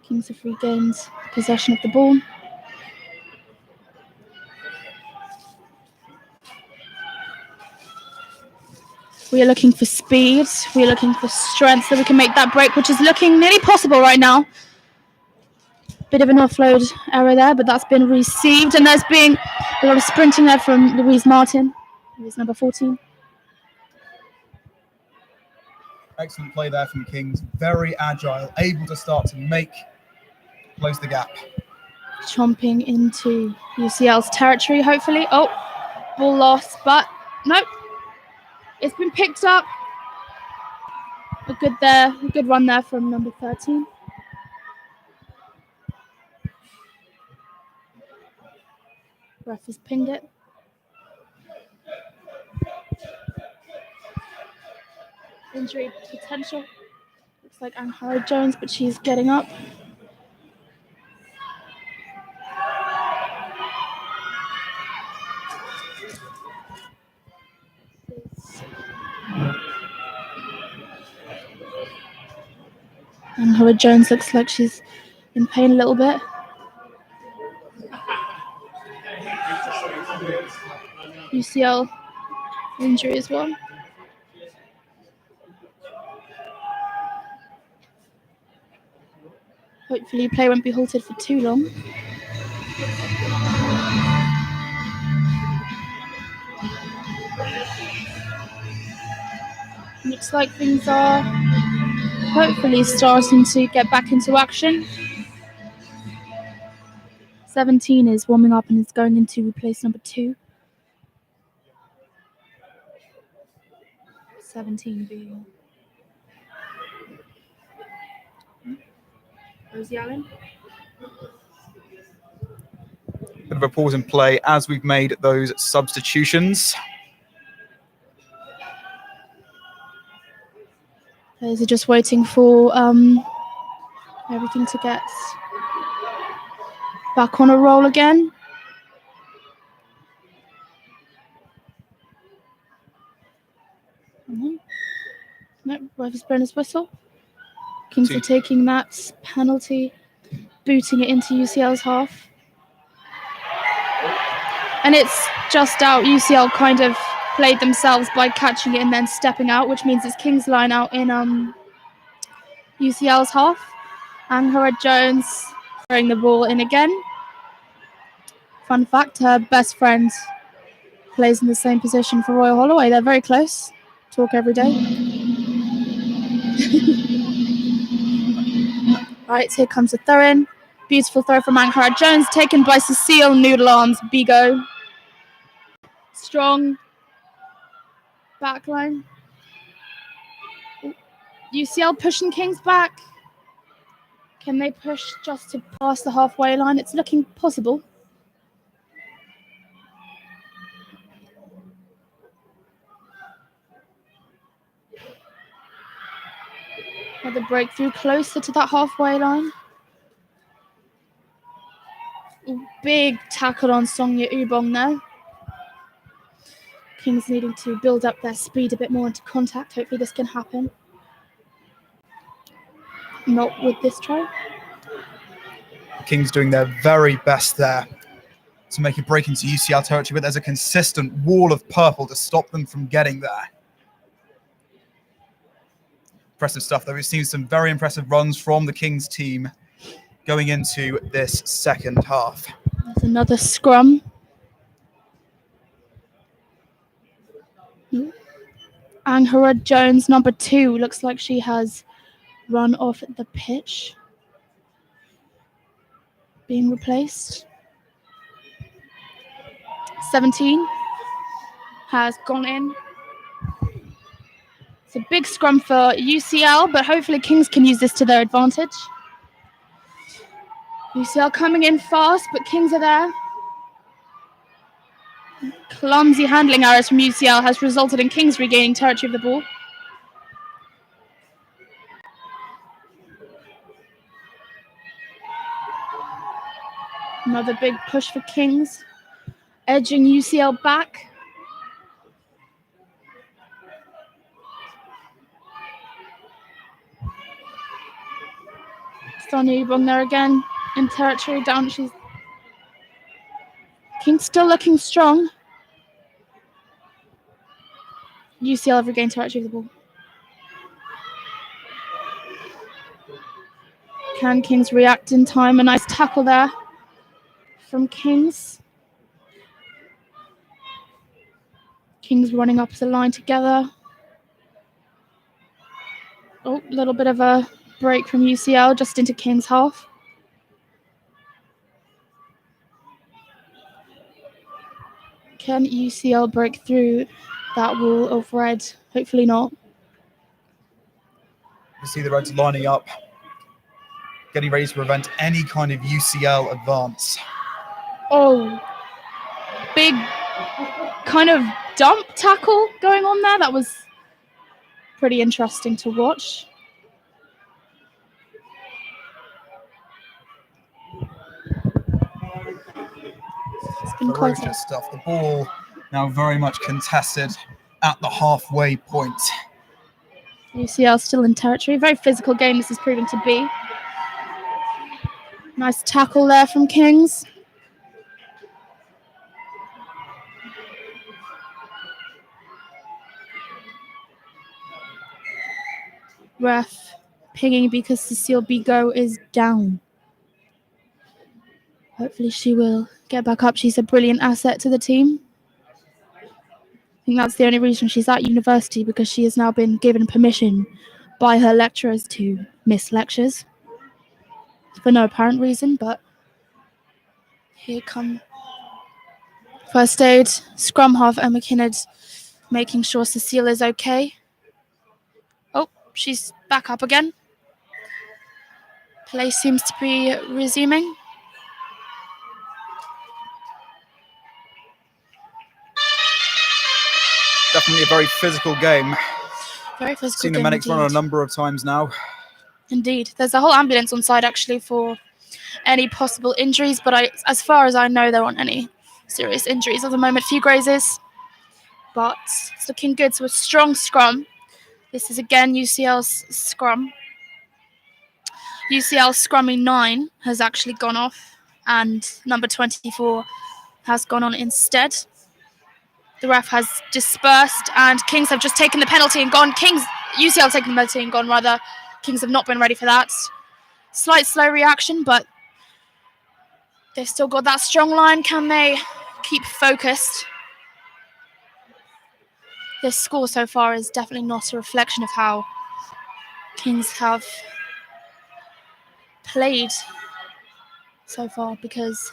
Kings have regained possession of the ball. We are looking for speed. We are looking for strength so we can make that break, which is looking nearly possible right now. Bit of an offload error there, but that's been received. And there's been a lot of sprinting there from Louise Martin, who is number 14. Excellent play there from Kings. Very agile, able to start to close the gap. Chomping into UCL's territory, hopefully. Oh, ball lost, but nope. It's been picked up. A good run there from number 13. Ref has pinged it. Injury potential. Looks like Angela Jones, but she's getting up. Angela Jones looks like she's in pain a little bit. UCL injury as well. Hopefully play won't be halted for too long. Looks like things are hopefully starting to get back into action. 17 is warming up and is going into replace number 2. 17 being Rosie Allen. Bit of a pause in play as we've made those substitutions. Players are just waiting for everything to get back on a roll again. No, referee's blown his whistle. Kings are taking that penalty, booting it into UCL's half. And it's just out. UCL kind of played themselves by catching it and then stepping out, which means it's Kings line out in UCL's half. Angela Jones throwing the ball in again. Fun fact, her best friend plays in the same position for Royal Holloway. They're very close. Talk every day. Right, here comes a throw-in. Beautiful throw from Angela Jones, taken by Cecile Noodle Arms Bigot. Strong backline. UCL pushing Kings back. Can they push just to pass the halfway line? It's looking possible. Another breakthrough closer to that halfway line. Big tackle on Songya Ubong there. Kings needing to build up their speed a bit more into contact. Hopefully this can happen. Not with this try. Kings doing their very best there to make a break into UCL territory, but there's a consistent wall of purple to stop them from getting there. Impressive stuff, though. We've seen some very impressive runs from the Kings team going into this second half. There's another scrum. Angela Jones, number 2, looks like she has run off the pitch. Being replaced. 17 has gone in. It's a big scrum for UCL, but hopefully Kings can use this to their advantage. UCL coming in fast, but Kings are there. Clumsy handling errors from UCL has resulted in Kings regaining territory of the ball. Another big push for Kings, edging UCL back. Sonia Ubong there again in territory down. Kings still looking strong. UCL have regained territory of the ball. Can Kings react in time? A nice tackle there from Kings. Kings running up the line together. Oh, a little bit of a break from UCL just into Kings half. Can UCL break through that wall of red? Hopefully not. You see the Reds lining up, getting ready to prevent any kind of UCL advance. Oh, big kind of dump tackle going on there. That was pretty interesting to watch. It's been quite Ferocious stuff. The ball now very much contested at the halfway point. UCL still in territory. Very physical game this is proving to be. Nice tackle there from Kings. Ref pinging because Cecile Bigot is down. Hopefully she will get back up. She's a brilliant asset to the team. I think that's the only reason she's at university, because she has now been given permission by her lecturers to miss lectures for no apparent reason. But here come first aid, scrum half Emma Kinnard, making sure Cecile is okay. Oh, she's back up again. Play seems to be resuming. Definitely a very physical game. Very physical Seen the game medics run indeed. a number of times now. Indeed. There's a whole ambulance on site actually for any possible injuries, but as far as I know, there aren't any serious injuries at the moment. Few grazes, but it's looking good. So a strong scrum. This is again UCL's scrum. UCL scrumming 9 has actually gone off, and number 24 has gone on instead. The ref has dispersed, and Kings have just taken the penalty and gone. UCL taken the penalty and gone, rather. Kings have not been ready for that. Slight slow reaction, but they've still got that strong line. Can they keep focused? This score so far is definitely not a reflection of how Kings have played so far, because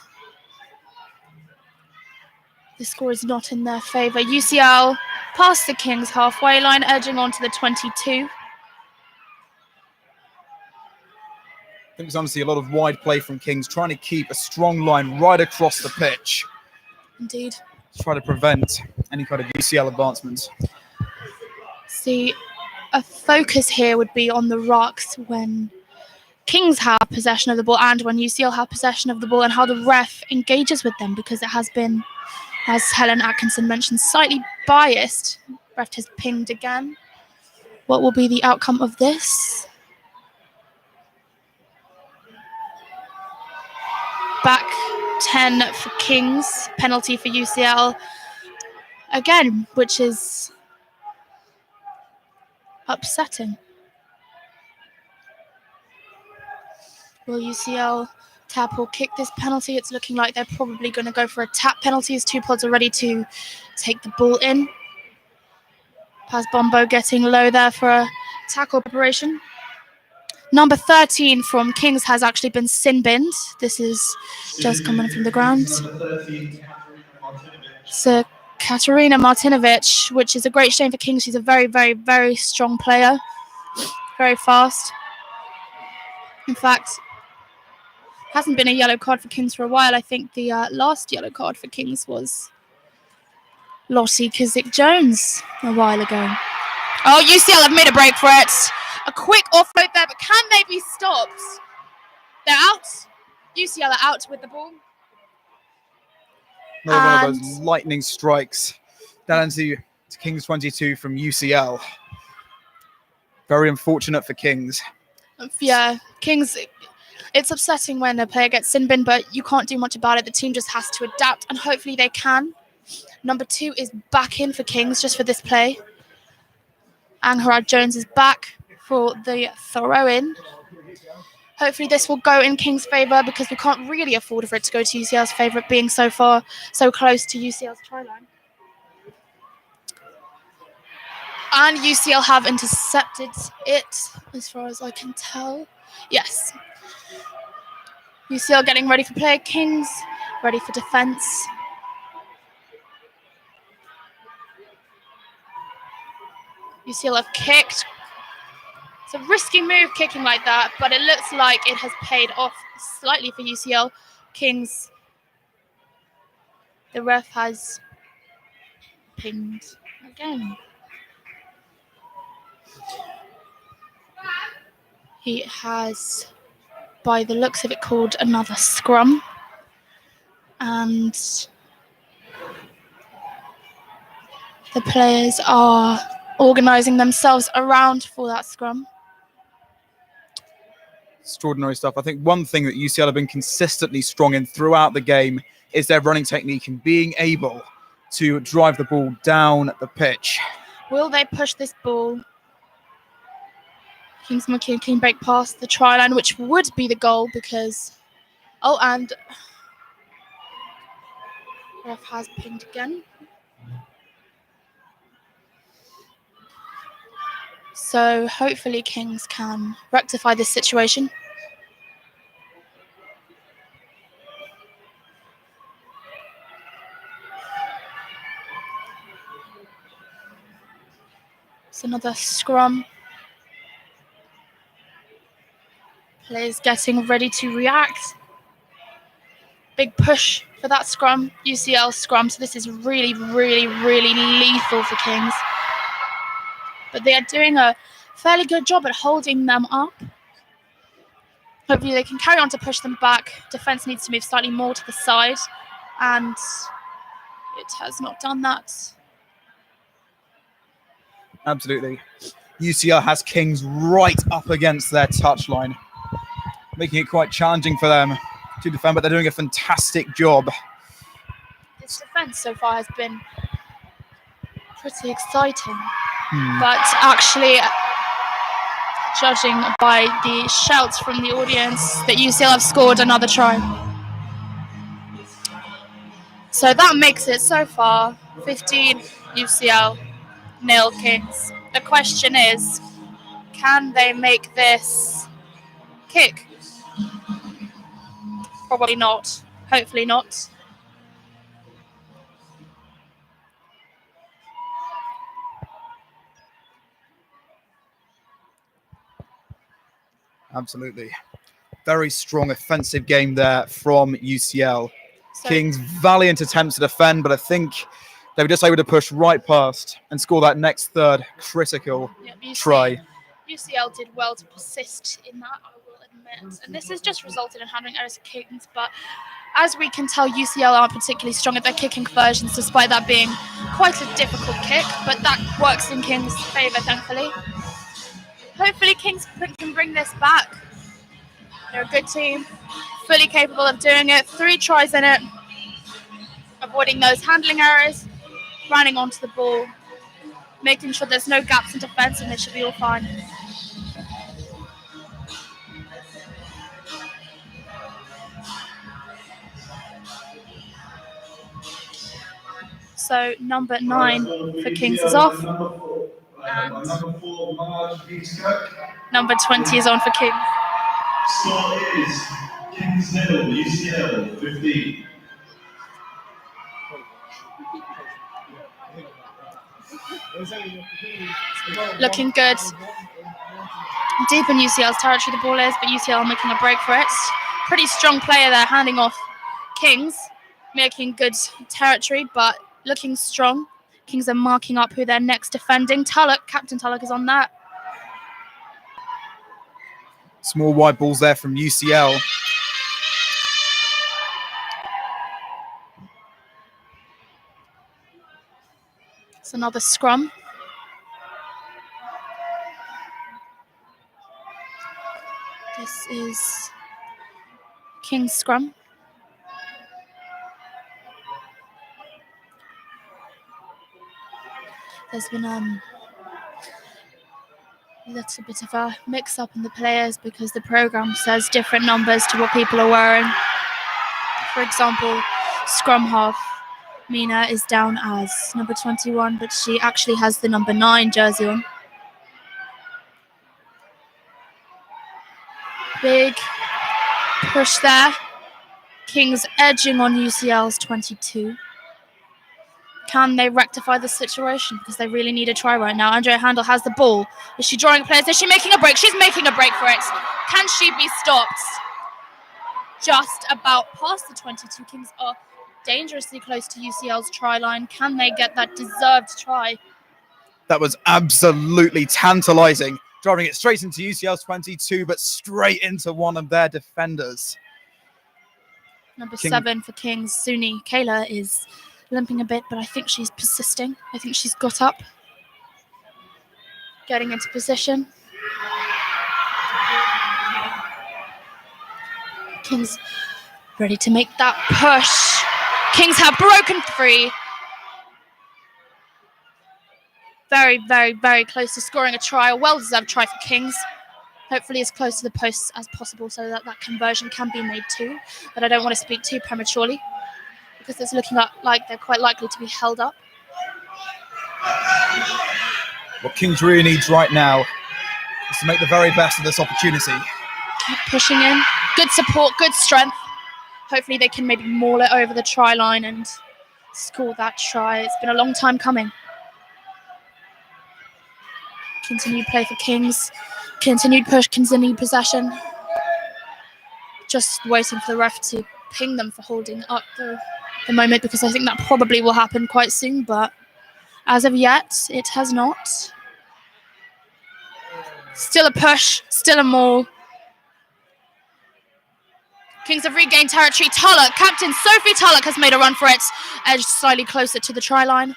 the score is not in their favour. UCL past the Kings halfway line, edging on to the 22. I think it's honestly a lot of wide play from Kings, trying to keep a strong line right across the pitch. Indeed. Try to prevent any kind of UCL advancements. See, a focus here would be on the rucks when Kings have possession of the ball and when UCL have possession of the ball, and how the ref engages with them, because it has been, as Helen Atkinson mentioned, slightly biased. Ref has pinged again. What will be the outcome of this? Back 10 for Kings, penalty for UCL again, which is upsetting. Will UCL tap or kick this penalty? It's looking like they're probably going to go for a tap penalty, as two pods are ready to take the ball in. Paz Bombo getting low there for a tackle preparation. Number 13 from Kings has actually been sin-binned. This is just coming from the ground. So Katarina Martinovic, which is a great shame for Kings. She's a very, very, very strong player. Very fast. In fact, hasn't been a yellow card for Kings for a while. I think the last yellow card for Kings was Lottie Kizik-Jones a while ago. Oh, UCL have made a break for it. A quick offload there, but can they be stopped? They're out. UCL are out with the ball. Another one of those lightning strikes down into Kings 22 from UCL. Very unfortunate for Kings. Yeah, Kings, it's upsetting when a player gets sin-binned, but you can't do much about it. The team just has to adapt, and hopefully they can. Number 2 is back in for Kings just for this play. Angharad Jones is back for the throw-in. Hopefully this will go in Kings' favour, because we can't really afford for it to go to UCL's favour, being so close to UCL's try line. And UCL have intercepted it, as far as I can tell. Yes. UCL getting ready for play. Kings ready for defence. UCL have kicked. It's a risky move kicking like that, but it looks like it has paid off slightly for UCL. Kings, the ref has pinged again. He has, by the looks of it, called another scrum. And the players are organising themselves around for that scrum. Extraordinary stuff. I think one thing that UCL have been consistently strong in throughout the game is their running technique and being able to drive the ball down the pitch. Will they push this ball? Kings McKean clean break past the try line, which would be the goal, because... Oh, and Ref has pinged again. So hopefully Kings can rectify this situation. It's another scrum. Players getting ready to react. Big push for that scrum, UCL scrum. So this is really, really, really lethal for Kings. But they are doing a fairly good job at holding them up. Hopefully they can carry on to push them back. Defence needs to move slightly more to the side. And it has not done that. Absolutely. UCL has Kings right up against their touchline, making it quite challenging for them to defend, but they're doing a fantastic job. This defence so far has been pretty exciting. But actually, judging by the shouts from the audience, that UCL have scored another try. So that makes it so far 15 UCL, 0 Kings. The question is, can they make this kick? Probably not. Hopefully not. Absolutely. Very strong offensive game there from UCL. So Kings valiant attempts to defend, but I think they were just able to push right past and score that next third critical try. UCL did well to persist in that, I will admit. And this has just resulted in having errors of Kings, but as we can tell, UCL aren't particularly strong at their kicking conversions, despite that being quite a difficult kick, but that works in Kings' favour, thankfully. Hopefully Kings can bring this back. They're a good team, fully capable of doing it. 3 tries in it, avoiding those handling errors, running onto the ball, making sure there's no gaps in defence, and they should be all fine. So number 9 for Kings is off, and number 20 is on for Kings. Score is Kings 0, UCL 15. Looking good. Deep in UCL's territory the ball is, but UCL making a break for it. Pretty strong player there, handing off Kings, making good territory, but looking strong. Kings are marking up who they're next defending. Tulloch, Captain Tulloch is on that. Small wide balls there from UCL. It's another scrum. This is King's scrum. There's been a little bit of a mix-up in the players because the programme says different numbers to what people are wearing. For example, scrum half Mina is down as number 21, but she actually has the number 9 jersey on. Big push there. Kings edging on UCL's 22. Can they rectify the situation? Because they really need a try right now. Andrea Handel has the ball. Is she drawing players? Is she making a break? She's making a break for it. Can she be stopped? Just about past the 22. Kings are dangerously close to UCL's try line. Can they get that deserved try? That was absolutely tantalising. Driving it straight into UCL's 22, but straight into one of their defenders. Number 7 for Kings, Suni Kayla, is limping a bit, but I think she's persisting. I think she's got up. Getting into position. Kings ready to make that push. Kings have broken free. Very, very, very close to scoring a try, a well-deserved try for Kings. Hopefully as close to the posts as possible so that that conversion can be made too. But I don't want to speak too prematurely, because it's looking like they're quite likely to be held up. What Kings really needs right now is to make the very best of this opportunity. Keep pushing in. Good support, good strength. Hopefully they can maybe maul it over the try line and score that try. It's been a long time coming. Continued play for Kings. Continued push, continued possession. Just waiting for the ref to ping them for holding up the moment, because I think that probably will happen quite soon, but as of yet, it has not. Still a push, still a maul. Kings have regained territory. Tullock, captain Sophie Tullock has made a run for it, edged slightly closer to the try line.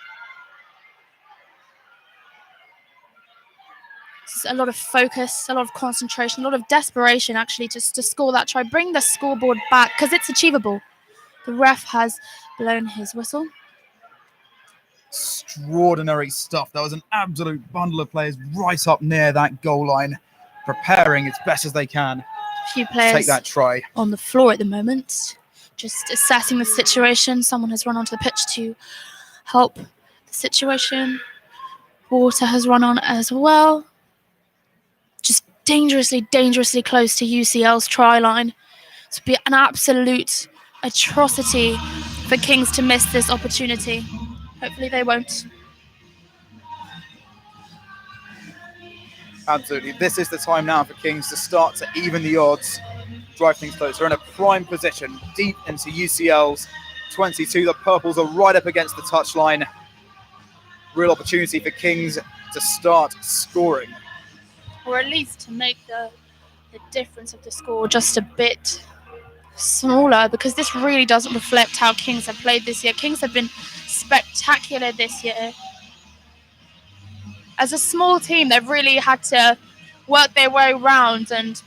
A lot of focus, a lot of concentration, a lot of desperation actually just to score that try. Bring the scoreboard back because it's achievable. The ref has blown his whistle. Extraordinary stuff. That was an absolute bundle of players right up near that goal line, preparing as best as they can A few to players take that try. on the floor at the moment, just assessing the situation. Someone has run onto the pitch to help the situation. Water has run on as well. Just dangerously close to UCL's try line. It would be an absolute atrocity for Kings to miss this opportunity. Hopefully they won't. Absolutely. This is the time now for Kings to start to even the odds, drive things closer. They're in a prime position, deep into UCL's 22. The Purples are right up against the touchline. Real opportunity for Kings to start scoring. Or at least to make the difference of the score just a bit smaller, because this really doesn't reflect how Kings have played this year. Kings have been spectacular this year. As a small team, they've really had to work their way around and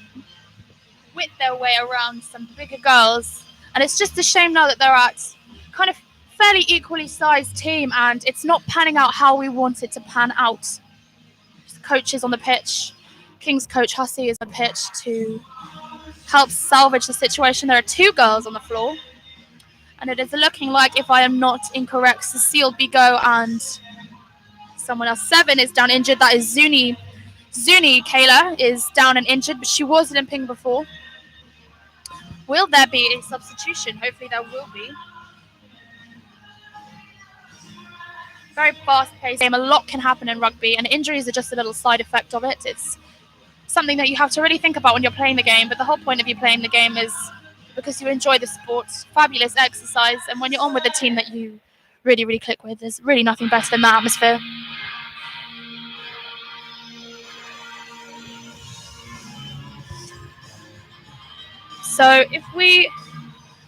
wit their way around some bigger girls. And it's just a shame now that they're at kind of fairly equally sized team and it's not panning out how we want it to pan out. Coaches on the pitch. King's coach Hussey is on the pitch to help salvage the situation. There are two girls on the floor. And it is looking like, if I am not incorrect, Cecile Bigot and someone else. 7 is down injured. That is Zuni. Zuni Kayla is down and injured, but she was limping before. Will there be a substitution? Hopefully there will be. Very fast-paced game. A lot can happen in rugby, and injuries are just a little side effect of it. It's something that you have to really think about when you're playing the game, but the whole point of you playing the game is because you enjoy the sport. Fabulous exercise, and when you're on with a team that you really click with, there's really nothing better than that atmosphere. So if we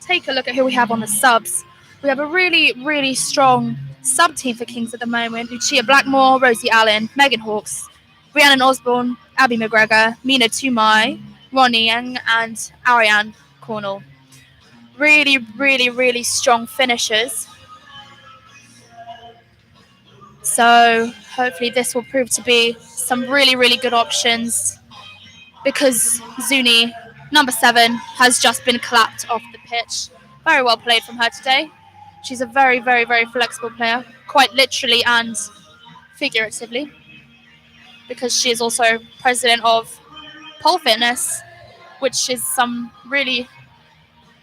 take a look at who we have on the subs, we have a really strong sub team for Kings at the moment. Lucia Blackmore, Rosie Allen, Megan Hawkes, Rhiannon Osborne, Abby McGregor, Mina Tumai, Ronnie Yang, and Ariane Cornell. Really strong finishers. So hopefully this will prove to be some really good options, because Zuni, number 7, has just been clapped off the pitch. Very well played from her today. She's a very flexible player, quite literally and figuratively, because she is also president of Pole Fitness, which is some really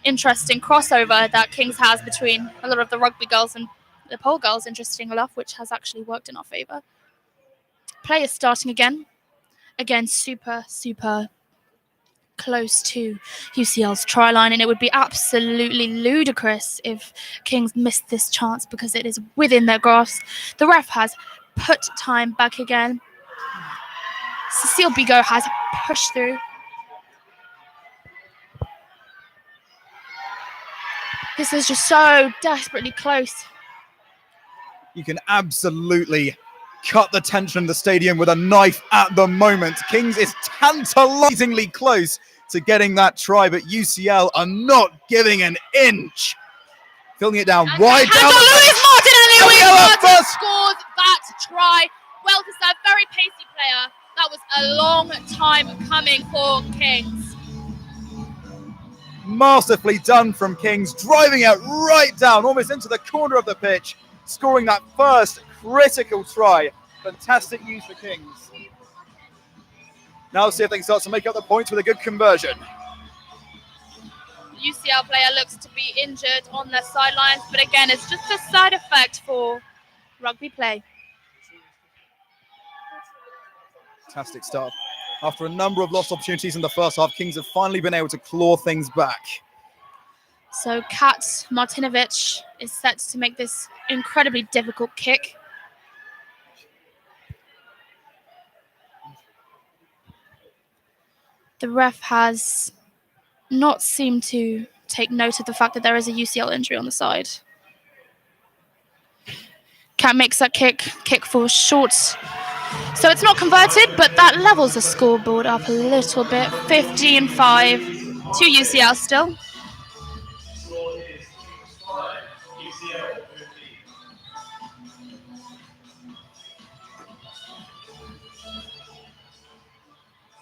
interesting crossover that Kings has between a lot of the rugby girls and the pole girls, interesting enough, which has actually worked in our favour. Players starting again. Again, super close to UCL's try line, and it would be absolutely ludicrous if Kings missed this chance, because it is within their grasp. The ref has put time back again. Cecile Bigot has pushed through. This is just so desperately close. You can absolutely cut the tension in the stadium with a knife at the moment. Kings is tantalizingly close to getting that try, but UCL are not giving an inch. Filling it down wide down. Louise Martin, and Louise Martin first. scores that try. Well deserved, very pacey player. That was a long time coming for Kings. Masterfully done from Kings, driving it right down, almost into the corner of the pitch, scoring that first critical try. Fantastic use for Kings. Now see if they can start to make up the points with a good conversion. UCL player looks to be injured on the sidelines, but again, it's just a side effect for rugby play. Fantastic start. After a number of lost opportunities in the first half, Kings have finally been able to claw things back. So Kat Martinovic is set to make this incredibly difficult kick. The ref has not seemed to take note of the fact that there is a UCL injury on the side. Kat makes that kick for short. So it's not converted, but that levels the scoreboard up a little bit. 15-5 to UCL still.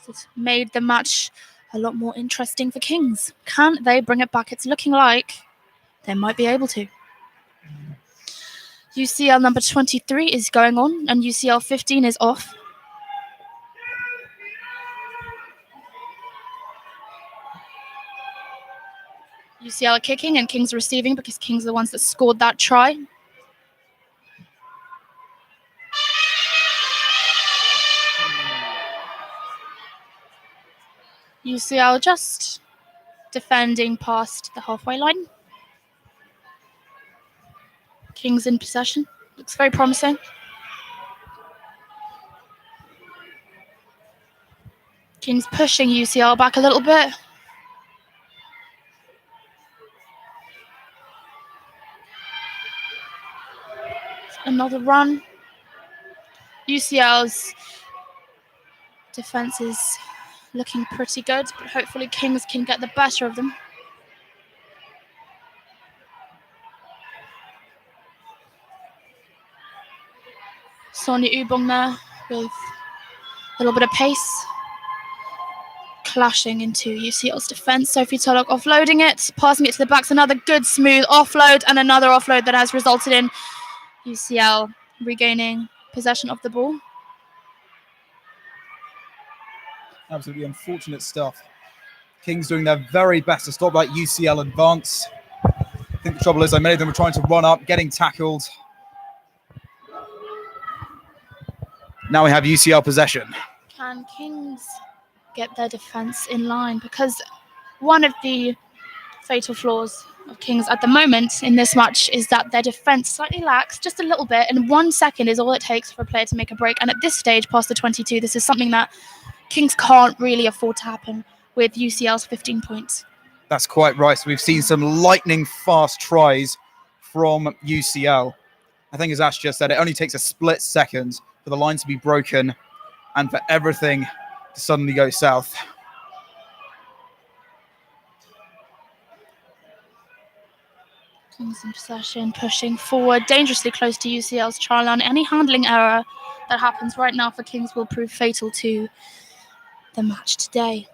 It's made the match a lot more interesting for Kings. Can they bring it back? It's looking like they might be able to. UCL number 23 is going on, and UCL 15 is off. UCL are kicking and Kings receiving because Kings are the ones that scored that try. UCL just defending past the halfway line. Kings in possession. Looks very promising. Kings pushing UCL back a little bit. Another run. UCL's defense is looking pretty good, but hopefully Kings can get the better of them. Sonia Ubong there with a little bit of pace. Clashing into UCL's defense. Sophie Tulloch offloading it, passing it to the backs. Another good smooth offload and another offload that has resulted in UCL regaining possession of the ball. Absolutely unfortunate stuff. Kings doing their very best to stop that UCL advance. I think the trouble is many of them were trying to run up, getting tackled. Now we have UCL possession. Can Kings get their defense in line? Because one of the fatal flaws of Kings at the moment in this match is that their defense slightly lacks just a little bit, and 1 second is all it takes for a player to make a break. And at this stage, past the 22, this is something that Kings can't really afford to happen with UCL's 15 points. That's quite right. So we've seen some lightning fast tries from UCL. I think as Ash just said, it only takes a split second for the line to be broken and for everything to suddenly go south. Kings in possession, pushing forward, dangerously close to UCL's try line. Any handling error that happens right now for Kings will prove fatal to the match today.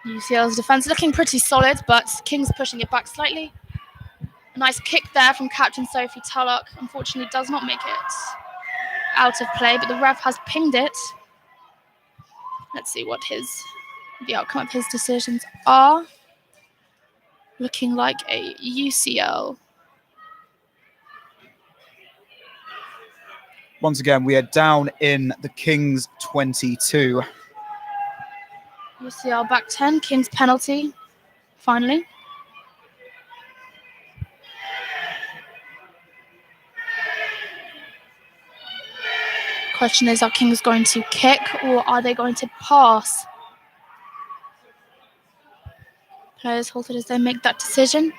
UCL's defense looking pretty solid, but Kings pushing it back slightly. A nice kick there from captain Sophie Tulloch. Unfortunately, does not make it out of play, but the ref has pinged it. Let's see what the outcome of his decisions are. Looking like a UCL. Once again, we are down in the Kings 22. UCL back 10, Kings penalty, finally. Question is, are Kings going to kick or are they going to pass? Players halted as they make that decision.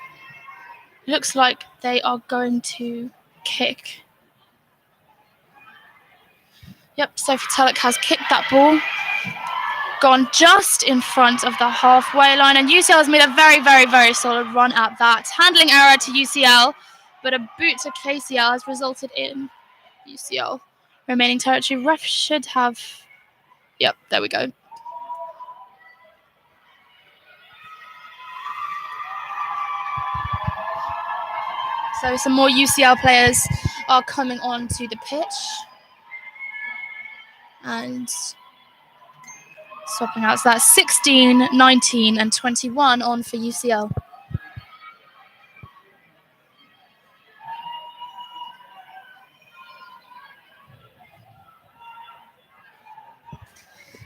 Looks like they are going to kick. Yep, Sophie Tulloch has kicked that ball. Gone just in front of the halfway line, and UCL has made a very, very, very solid run at that. Handling error to UCL, but a boot to KCL has resulted in UCL remaining territory. Ref should have... Yep, there we go. So some more UCL players are coming onto the pitch and swapping out. So that's 16, 19 and 21 on for UCL.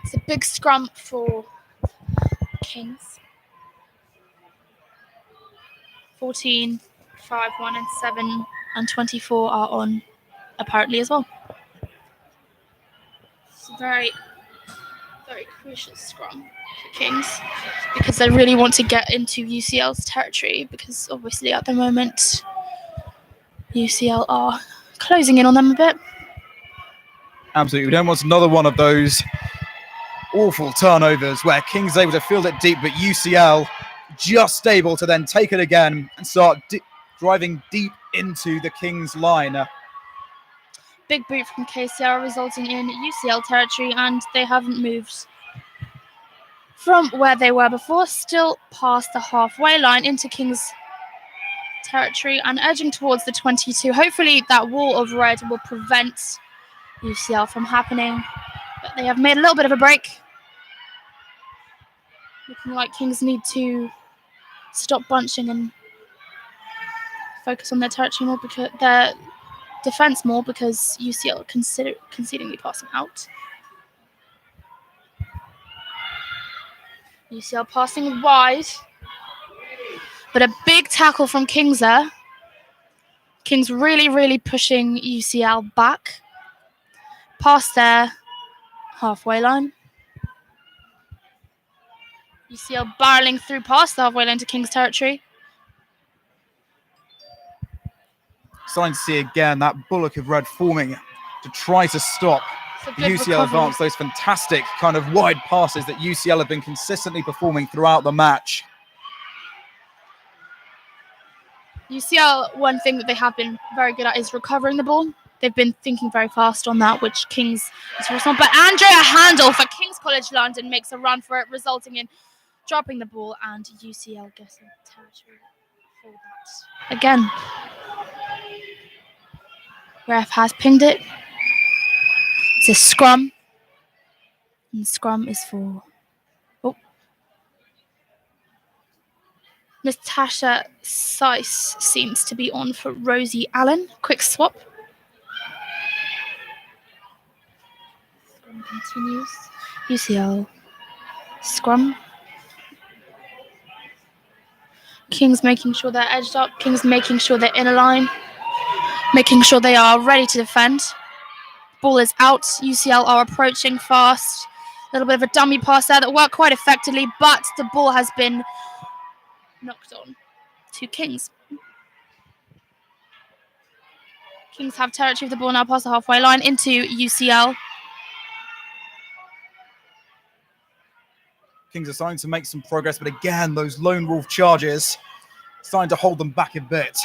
It's a big scrum for Kings. 14, 5, 1 and 7 and 24 are on apparently as well. It's a very, very crucial scrum for Kings because they really want to get into UCL's territory because obviously at the moment UCL are closing in on them a bit. Absolutely. We don't want another one of those awful turnovers where Kings is able to field it deep, but UCL just able to then take it again and start driving deep into the Kings line. Big boot from KCL resulting in UCL territory, and they haven't moved from where they were before, still past the halfway line into Kings territory and edging towards the 22. Hopefully that wall of red will prevent UCL from happening, but they have made a little bit of a break. Looking like Kings need to stop bunching and focus on their territory more, because their defense more, because UCL concedingly passing out. UCL passing wide, but a big tackle from Kings there. Kings really, really pushing UCL back past their halfway line. UCL barreling through past the halfway line to Kings territory. Starting to see again that bullock of red forming to try to stop UCL advance. Those fantastic kind of wide passes that UCL have been consistently performing throughout the match. UCL, one thing that they have been very good at is recovering the ball. They've been thinking very fast on that, which Kings is responsible. But Andrea Handel for King's College London makes a run for it, resulting in dropping the ball and UCL getting territory for that. Again, ref has pinged it. It's a scrum. And the scrum is for... Oh. Natasha Seiss seems to be on for Rosie Allen. Quick swap. Scrum continues. UCL scrum. Kings making sure they're edged up. Kings making sure they're in a line. Making sure they are ready to defend. Ball is out. UCL are approaching fast. A little bit of a dummy pass there that worked quite effectively, but the ball has been knocked on to Kings. Kings have territory of the ball now past the halfway line into UCL. Kings are starting to make some progress, but again, those lone wolf charges starting to hold them back a bit.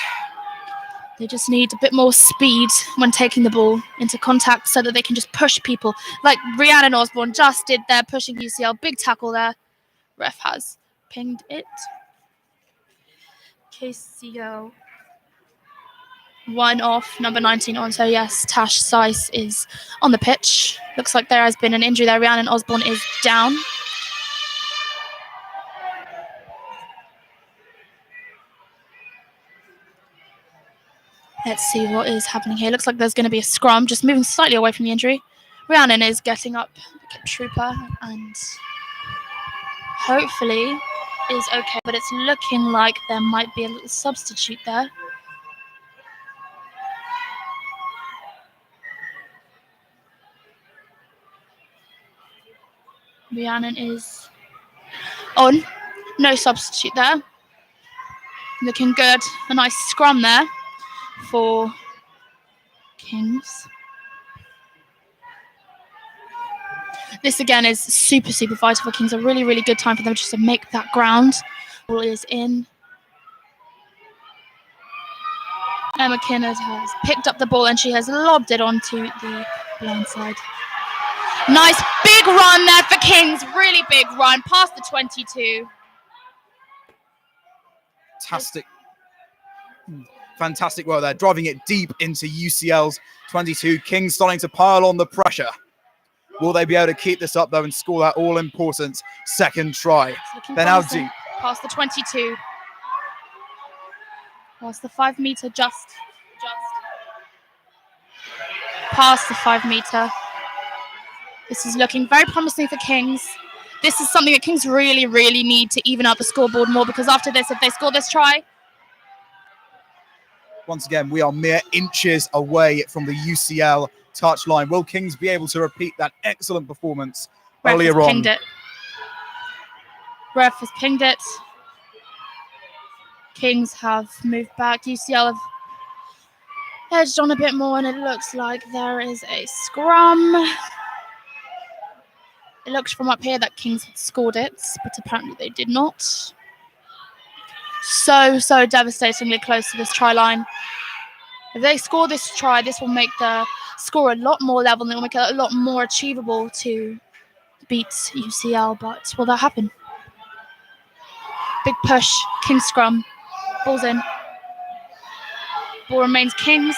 They just need a bit more speed when taking the ball into contact so that they can just push people. Like Rhiannon Osborne just did there, pushing UCL. Big tackle there. Ref has pinged it. KCL 1 off, number 19 on. So yes, Tash Seiss is on the pitch. Looks like there has been an injury there. Rhiannon Osborne is down. Let's see what is happening here. Looks like there's going to be a scrum, just moving slightly away from the injury. Rhiannon is getting up, trooper, and hopefully is okay. But it's looking like there might be a little substitute there. Rhiannon is on. No substitute there. Looking good. A nice scrum there for Kings. This again is super, super vital for Kings. A really, really good time for them just to make that ground. Ball is in. Emma Kinnard has picked up the ball and she has lobbed it onto the blind side. Nice big run there for Kings. Really big run past the 22. Fantastic. Fantastic work there, driving it deep into UCL's 22. Kings starting to pile on the pressure. Will they be able to keep this up though and score that all-important second try? They're now deep. Past the 22. Past the 5 meter, just past the 5 meter. This is looking very promising for Kings. This is something that Kings really, really need to even out the scoreboard more, because after this, if they score this try... Once again, we are mere inches away from the UCL touchline. Will Kings be able to repeat that excellent performance earlier on? Pinged it. Ref has pinged it. Kings have moved back. UCL have edged on a bit more, and it looks like there is a scrum. It looks from up here that Kings had scored it, but apparently they did not. So devastatingly close to this try line. If they score this try, this will make the score a lot more level, and it will make it a lot more achievable to beat UCL, but will that happen? Big push, Kings scrum, ball's in. Ball remains Kings.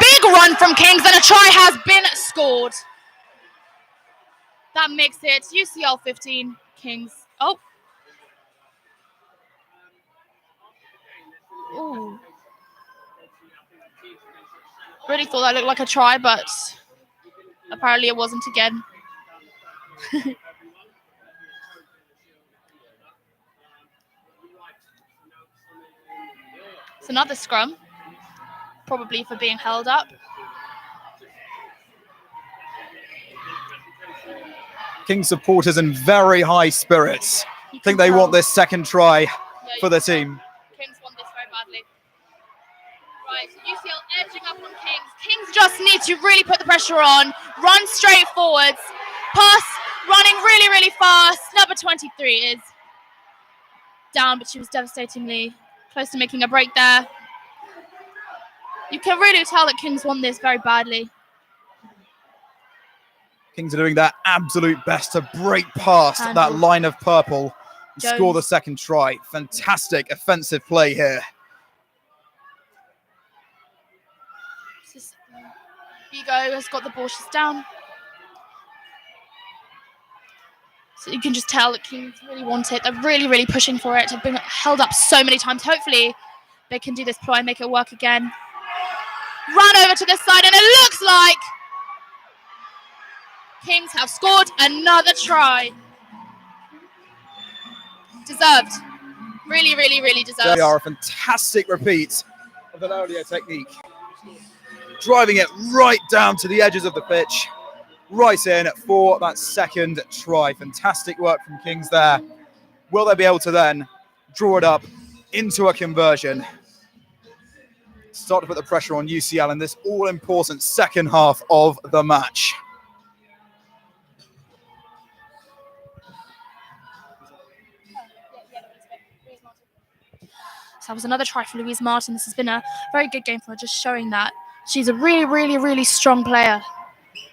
Big run from Kings, and a try has been scored. That makes it UCL 15, Kings. Oh. Ooh. Really thought that looked like a try, but apparently it wasn't again. It's another scrum, probably for being held up. Kings supporters in very high spirits. I think they want this second try for the team. Kings want this very badly. Right, UCL edging up on Kings. Kings just need to really put the pressure on, run straight forwards, pass, running really, really fast. Number 23 is down, but she was devastatingly close to making a break there. You can really tell that Kings won this very badly. Kings are doing their absolute best to break past that line of purple and score the second try. Fantastic offensive play here. Vigo has got the ball, she's down. So you can just tell that Kings really want it. They're really, really pushing for it. Have been held up so many times. Hopefully they can do this ploy and make it work again. Run over to this side, and it looks like Kings have scored another try. Deserved. Really, really, really deserved. They are a fantastic repeat of the earlier technique. Driving it right down to the edges of the pitch. Right in for that second try. Fantastic work from Kings there. Will they be able to then draw it up into a conversion? Start to put the pressure on UCL in this all-important second half of the match. So that was another try for Louise Martin. This has been a very good game for her, just showing that she's a really, really, really strong player.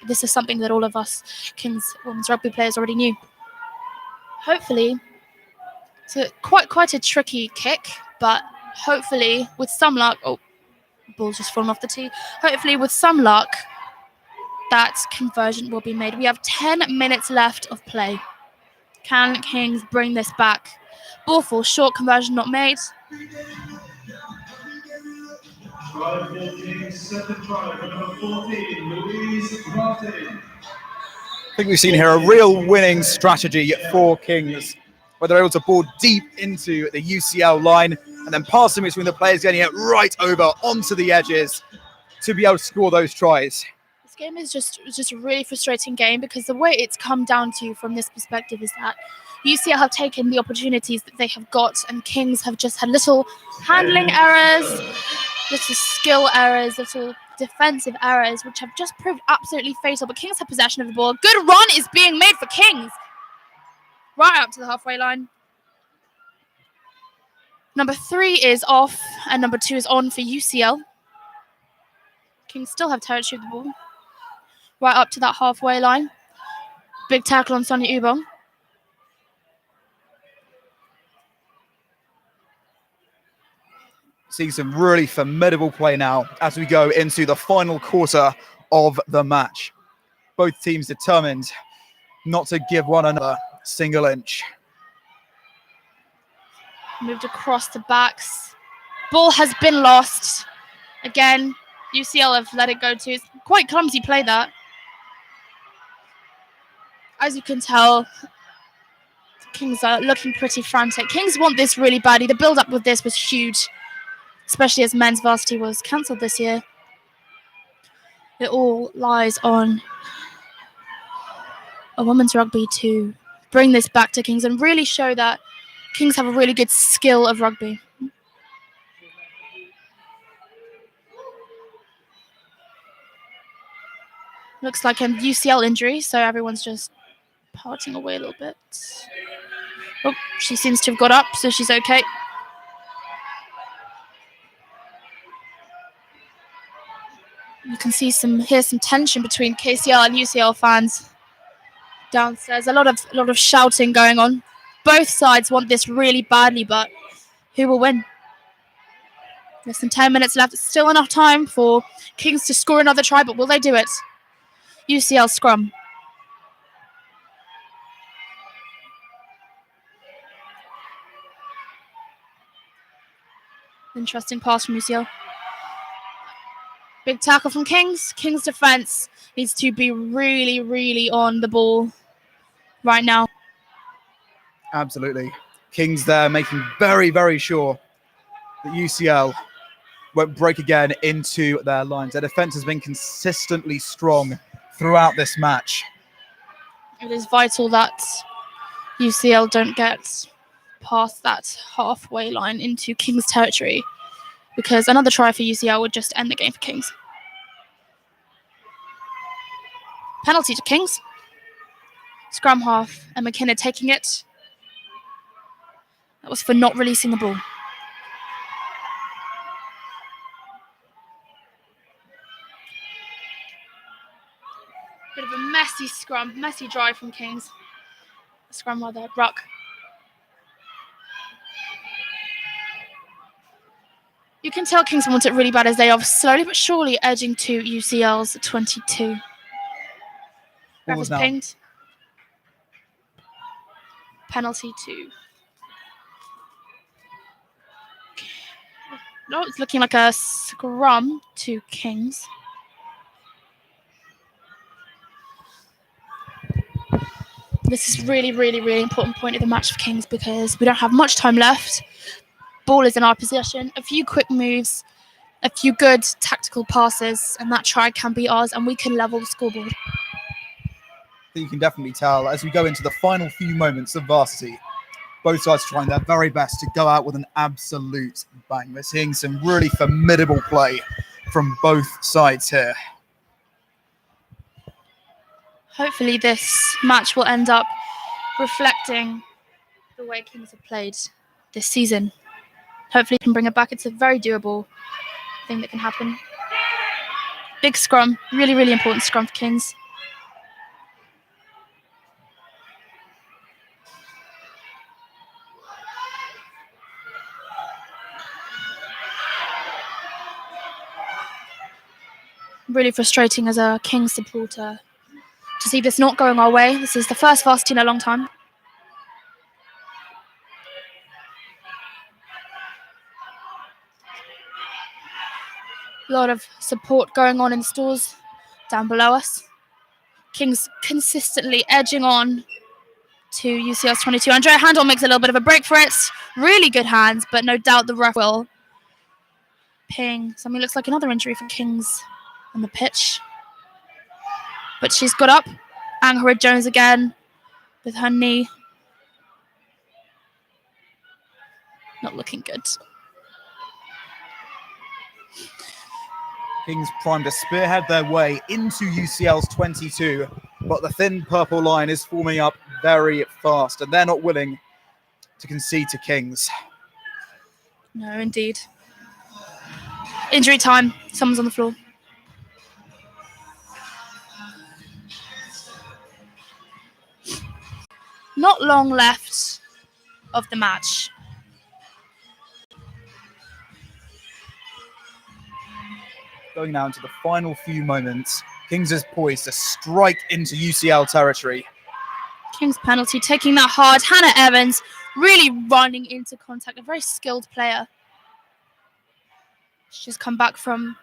This is something that all of us Kings women's rugby players already knew. Hopefully, it's quite a tricky kick, but hopefully with some luck, ball's just fallen off the tee. Hopefully with some luck, that conversion will be made. We have 10 minutes left of play. Can Kings bring this back? Ball falls short, conversion not made. Try for Kings, second try for number 14, Louise Martin. I think we've seen here a real winning strategy for Kings, where they're able to ball deep into the UCL line and then passing between the players, getting it right over onto the edges to be able to score those tries. This game is just a really frustrating game, because the way it's come down to from this perspective is that UCL have taken the opportunities that they have got, and Kings have just had little handling errors, little skill errors, little defensive errors, which have just proved absolutely fatal. But Kings have possession of the ball. Good run is being made for Kings. Right up to the halfway line. Number 3 is off, and number 2 is on for UCL. Kings still have territory of the ball. Right up to that halfway line. Big tackle on Sonia Ubong. Seeing some really formidable play now as we go into the final quarter of the match. Both teams determined not to give one another a single inch. Moved across the backs. Ball has been lost. Again, UCL have let it go too. It's quite clumsy play that. As you can tell, the Kings are looking pretty frantic. Kings want this really badly. The build-up with this was huge, especially as men's varsity was cancelled this year. It all lies on a women's rugby to bring this back to Kings and really show that Kings have a really good skill of rugby. Looks like a UCL injury, so everyone's just parting away a little bit. Oh, she seems to have got up, so she's okay. You can hear some tension between KCL and UCL fans downstairs. A lot of shouting going on. Both sides want this really badly, but who will win? Less than 10 minutes left. Still enough time for Kings to score another try, but will they do it? UCL scrum. Interesting pass from UCL. Big tackle from Kings. Kings defense needs to be really, really on the ball right now. Absolutely. Kings there making very, very sure that UCL won't break again into their lines. Their defense has been consistently strong throughout this match. It is vital that UCL don't get past that halfway line into Kings territory, because another try for UCL would just end the game for Kings. Penalty to Kings. Scrum half and McKenna taking it. That was for not releasing the ball. Bit of a messy scrum, messy drive from Kings. Scrum rather, ruck. You can tell Kings want it really bad as they are slowly but surely edging to UCL's 22. Grab is pinged. Penalty 2. No, it's looking like a scrum to Kings. This is really, really, really important point of the match for Kings because we don't have much time left. Ball is in our possession. A few quick moves, a few good tactical passes, and that try can be ours, and we can level the scoreboard. You can definitely tell as we go into the final few moments of varsity, both sides trying their very best to go out with an absolute bang. We're seeing some really formidable play from both sides here. Hopefully this match will end up reflecting the way Kings have played this season. Hopefully we can bring it back. It's a very doable thing that can happen. Big scrum, really, really important scrum for Kings. Really frustrating as a Kings supporter to see this not going our way. This is the first varsity in a long time. A lot of support going on in the stores down below us. Kings consistently edging on to UCL's 22. Andrea Handel makes a little bit of a break for it. Really good hands, but no doubt the ref will ping. Something looks like another injury for Kings on the pitch. But she's got up. Angharad Jones again with her knee. Not looking good. Kings primed to spearhead their way into UCL's 22, but the thin purple line is forming up very fast, and they're not willing to concede to Kings. No, indeed. Injury time. Someone's on the floor. Not long left of the match. going now into the final few moments. Kings is poised to strike into UCL territory. King's penalty, taking that hard. Hannah Evans really running into contact. A very skilled player. She's just come back from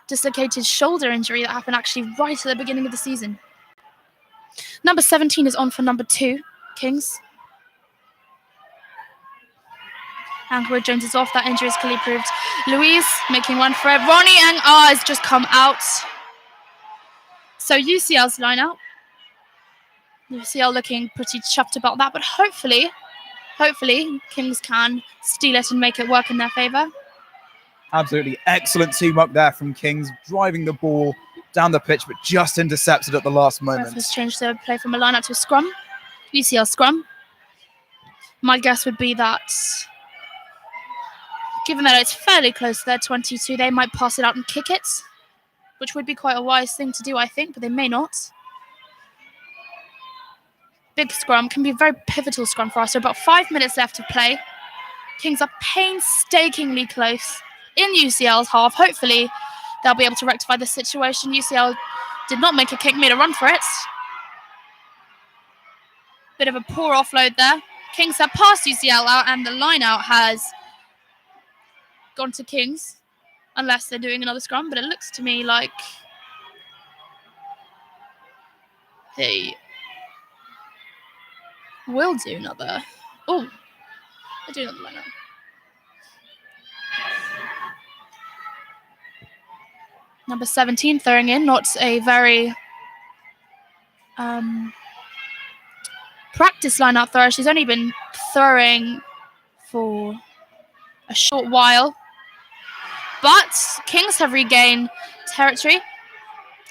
dislocated shoulder injury that happened actually right at the beginning of the season. Number 17 is on for number 2, Kings. Angela Jones is off. That injury is clearly proved. Louise making one for it. Ronnie Ang has just come out. So UCL's line out. UCL looking pretty chuffed about that, but hopefully Kings can steal it and make it work in their favour. Absolutely excellent teamwork there from Kings, driving the ball down the pitch, but just intercepted at the last moment. Ref has changed the play from a line out to a scrum. UCL scrum. My guess would be that, given that it's fairly close to their 22, they might pass it out and kick it, which would be quite a wise thing to do, I think, but they may not. Big scrum can be a very pivotal scrum for us. So about 5 minutes left to play. Kings are painstakingly close in UCL's half. Hopefully, they'll be able to rectify the situation. UCL did not make a kick, made a run for it. Bit of a poor offload there. Kings have passed UCL out, and the line out has gone to Kings, unless they're doing another scrum. But it looks to me like they will do another. Oh, they do another line out. Number 17 throwing in, not a very practice line-out thrower. She's only been throwing for a short while. But Kings have regained territory.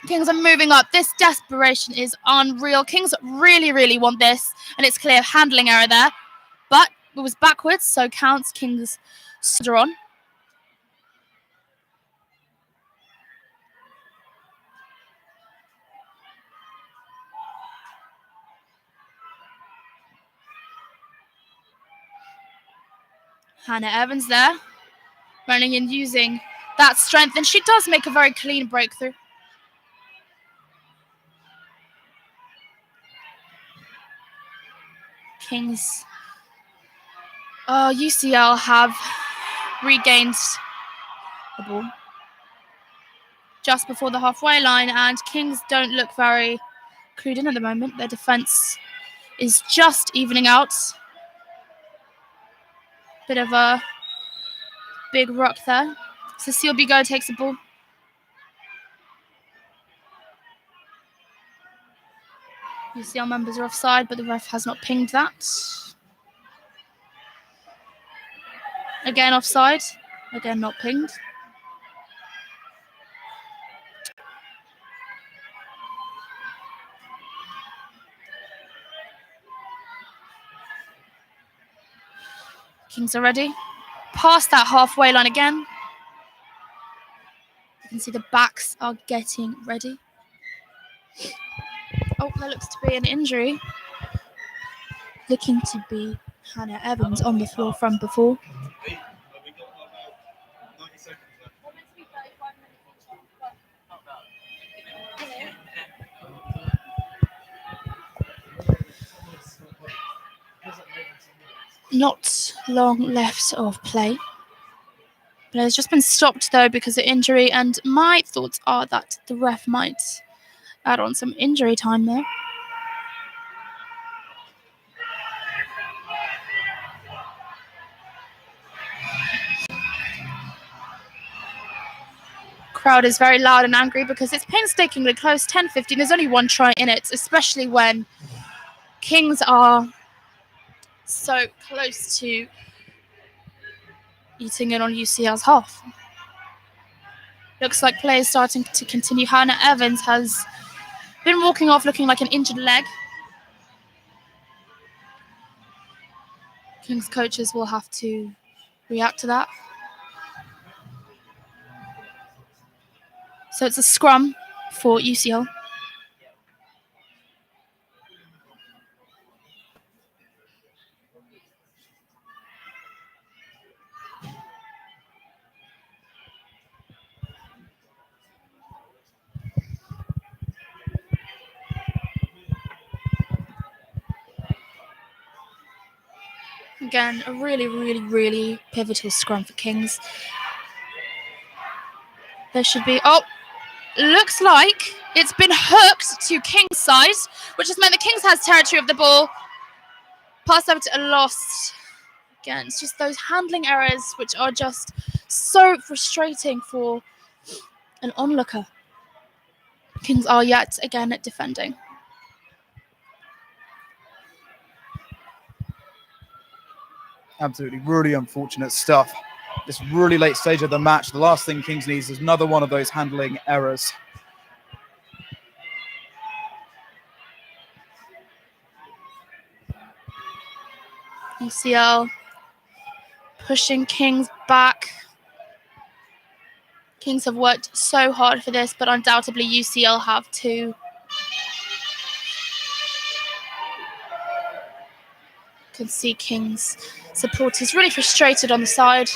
Kings are moving up. This desperation is unreal. Kings really, really want this, and it's clear handling error there. But it was backwards, so counts. Kings stood on. Hannah Evans there, running and using that strength, and she does make a very clean breakthrough. Kings, UCL have regained the ball just before the halfway line, and Kings don't look very clued in at the moment. Their defense is just evening out. Bit of a big rock there. Cecile Bigot takes the ball. UCL members are offside, but the ref has not pinged that. Again offside. Again not pinged. Kings are ready. Past that halfway line again. You can see the backs are getting ready. Oh, there looks to be an injury. Looking to be Hannah Evans on the floor from before. Not long left of play. But it's just been stopped though because of injury, and my thoughts are that the ref might add on some injury time there. Crowd is very loud and angry because it's painstakingly close, 10-15. There's only one try in it, especially when Kings are so close to eating in on UCL's half. Looks like play is starting to continue. Hannah Evans has been walking off looking like an injured leg. Kings coaches will have to react to that. So it's a scrum for UCL. Again, a really, really, really pivotal scrum for Kings. There should be... Oh, looks like it's been hooked to Kings' side, which has meant the Kings has territory of the ball. Pass over to a lost. Again, it's just those handling errors which are just so frustrating for an onlooker. Kings are yet again defending. Absolutely, really unfortunate stuff. This really late stage of the match, the last thing Kings needs is another one of those handling errors. UCL pushing Kings back. Kings have worked so hard for this, but undoubtedly UCL have too. You can see Kings supporters really frustrated on the side.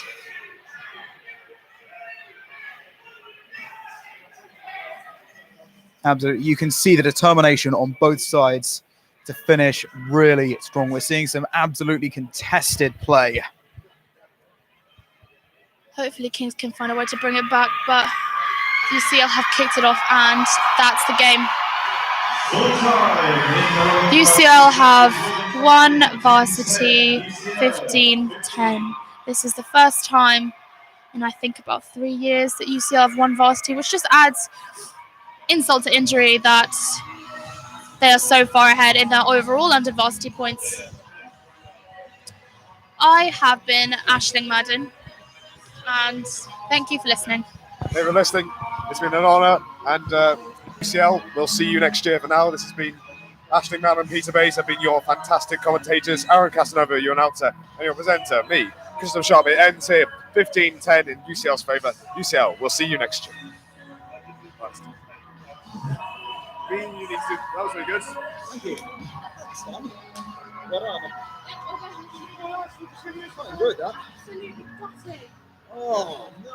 Absolutely, you can see the determination on both sides to finish really strong. We're seeing some absolutely contested play. Hopefully Kings can find a way to bring it back, but UCL have kicked it off and that's the game. UCL have won varsity 15-10. This is the first time in I think about 3 years that UCL have won varsity, which just adds insult to injury that they are so far ahead in their overall London varsity points. I have been Aisling Madden, and thank you for listening. Thank you for listening. It's been an honour, and UCL, we'll see you next year. For now, this has been Aisling Madden and Peter Bays have been your fantastic commentators. Aaron Casanova, your announcer, and your presenter, me, Christopher Sharp. It ends here, 15-10 in UCL's favour. UCL, we'll see you next year. That was very good. Thank you. I enjoyed that. Oh, no.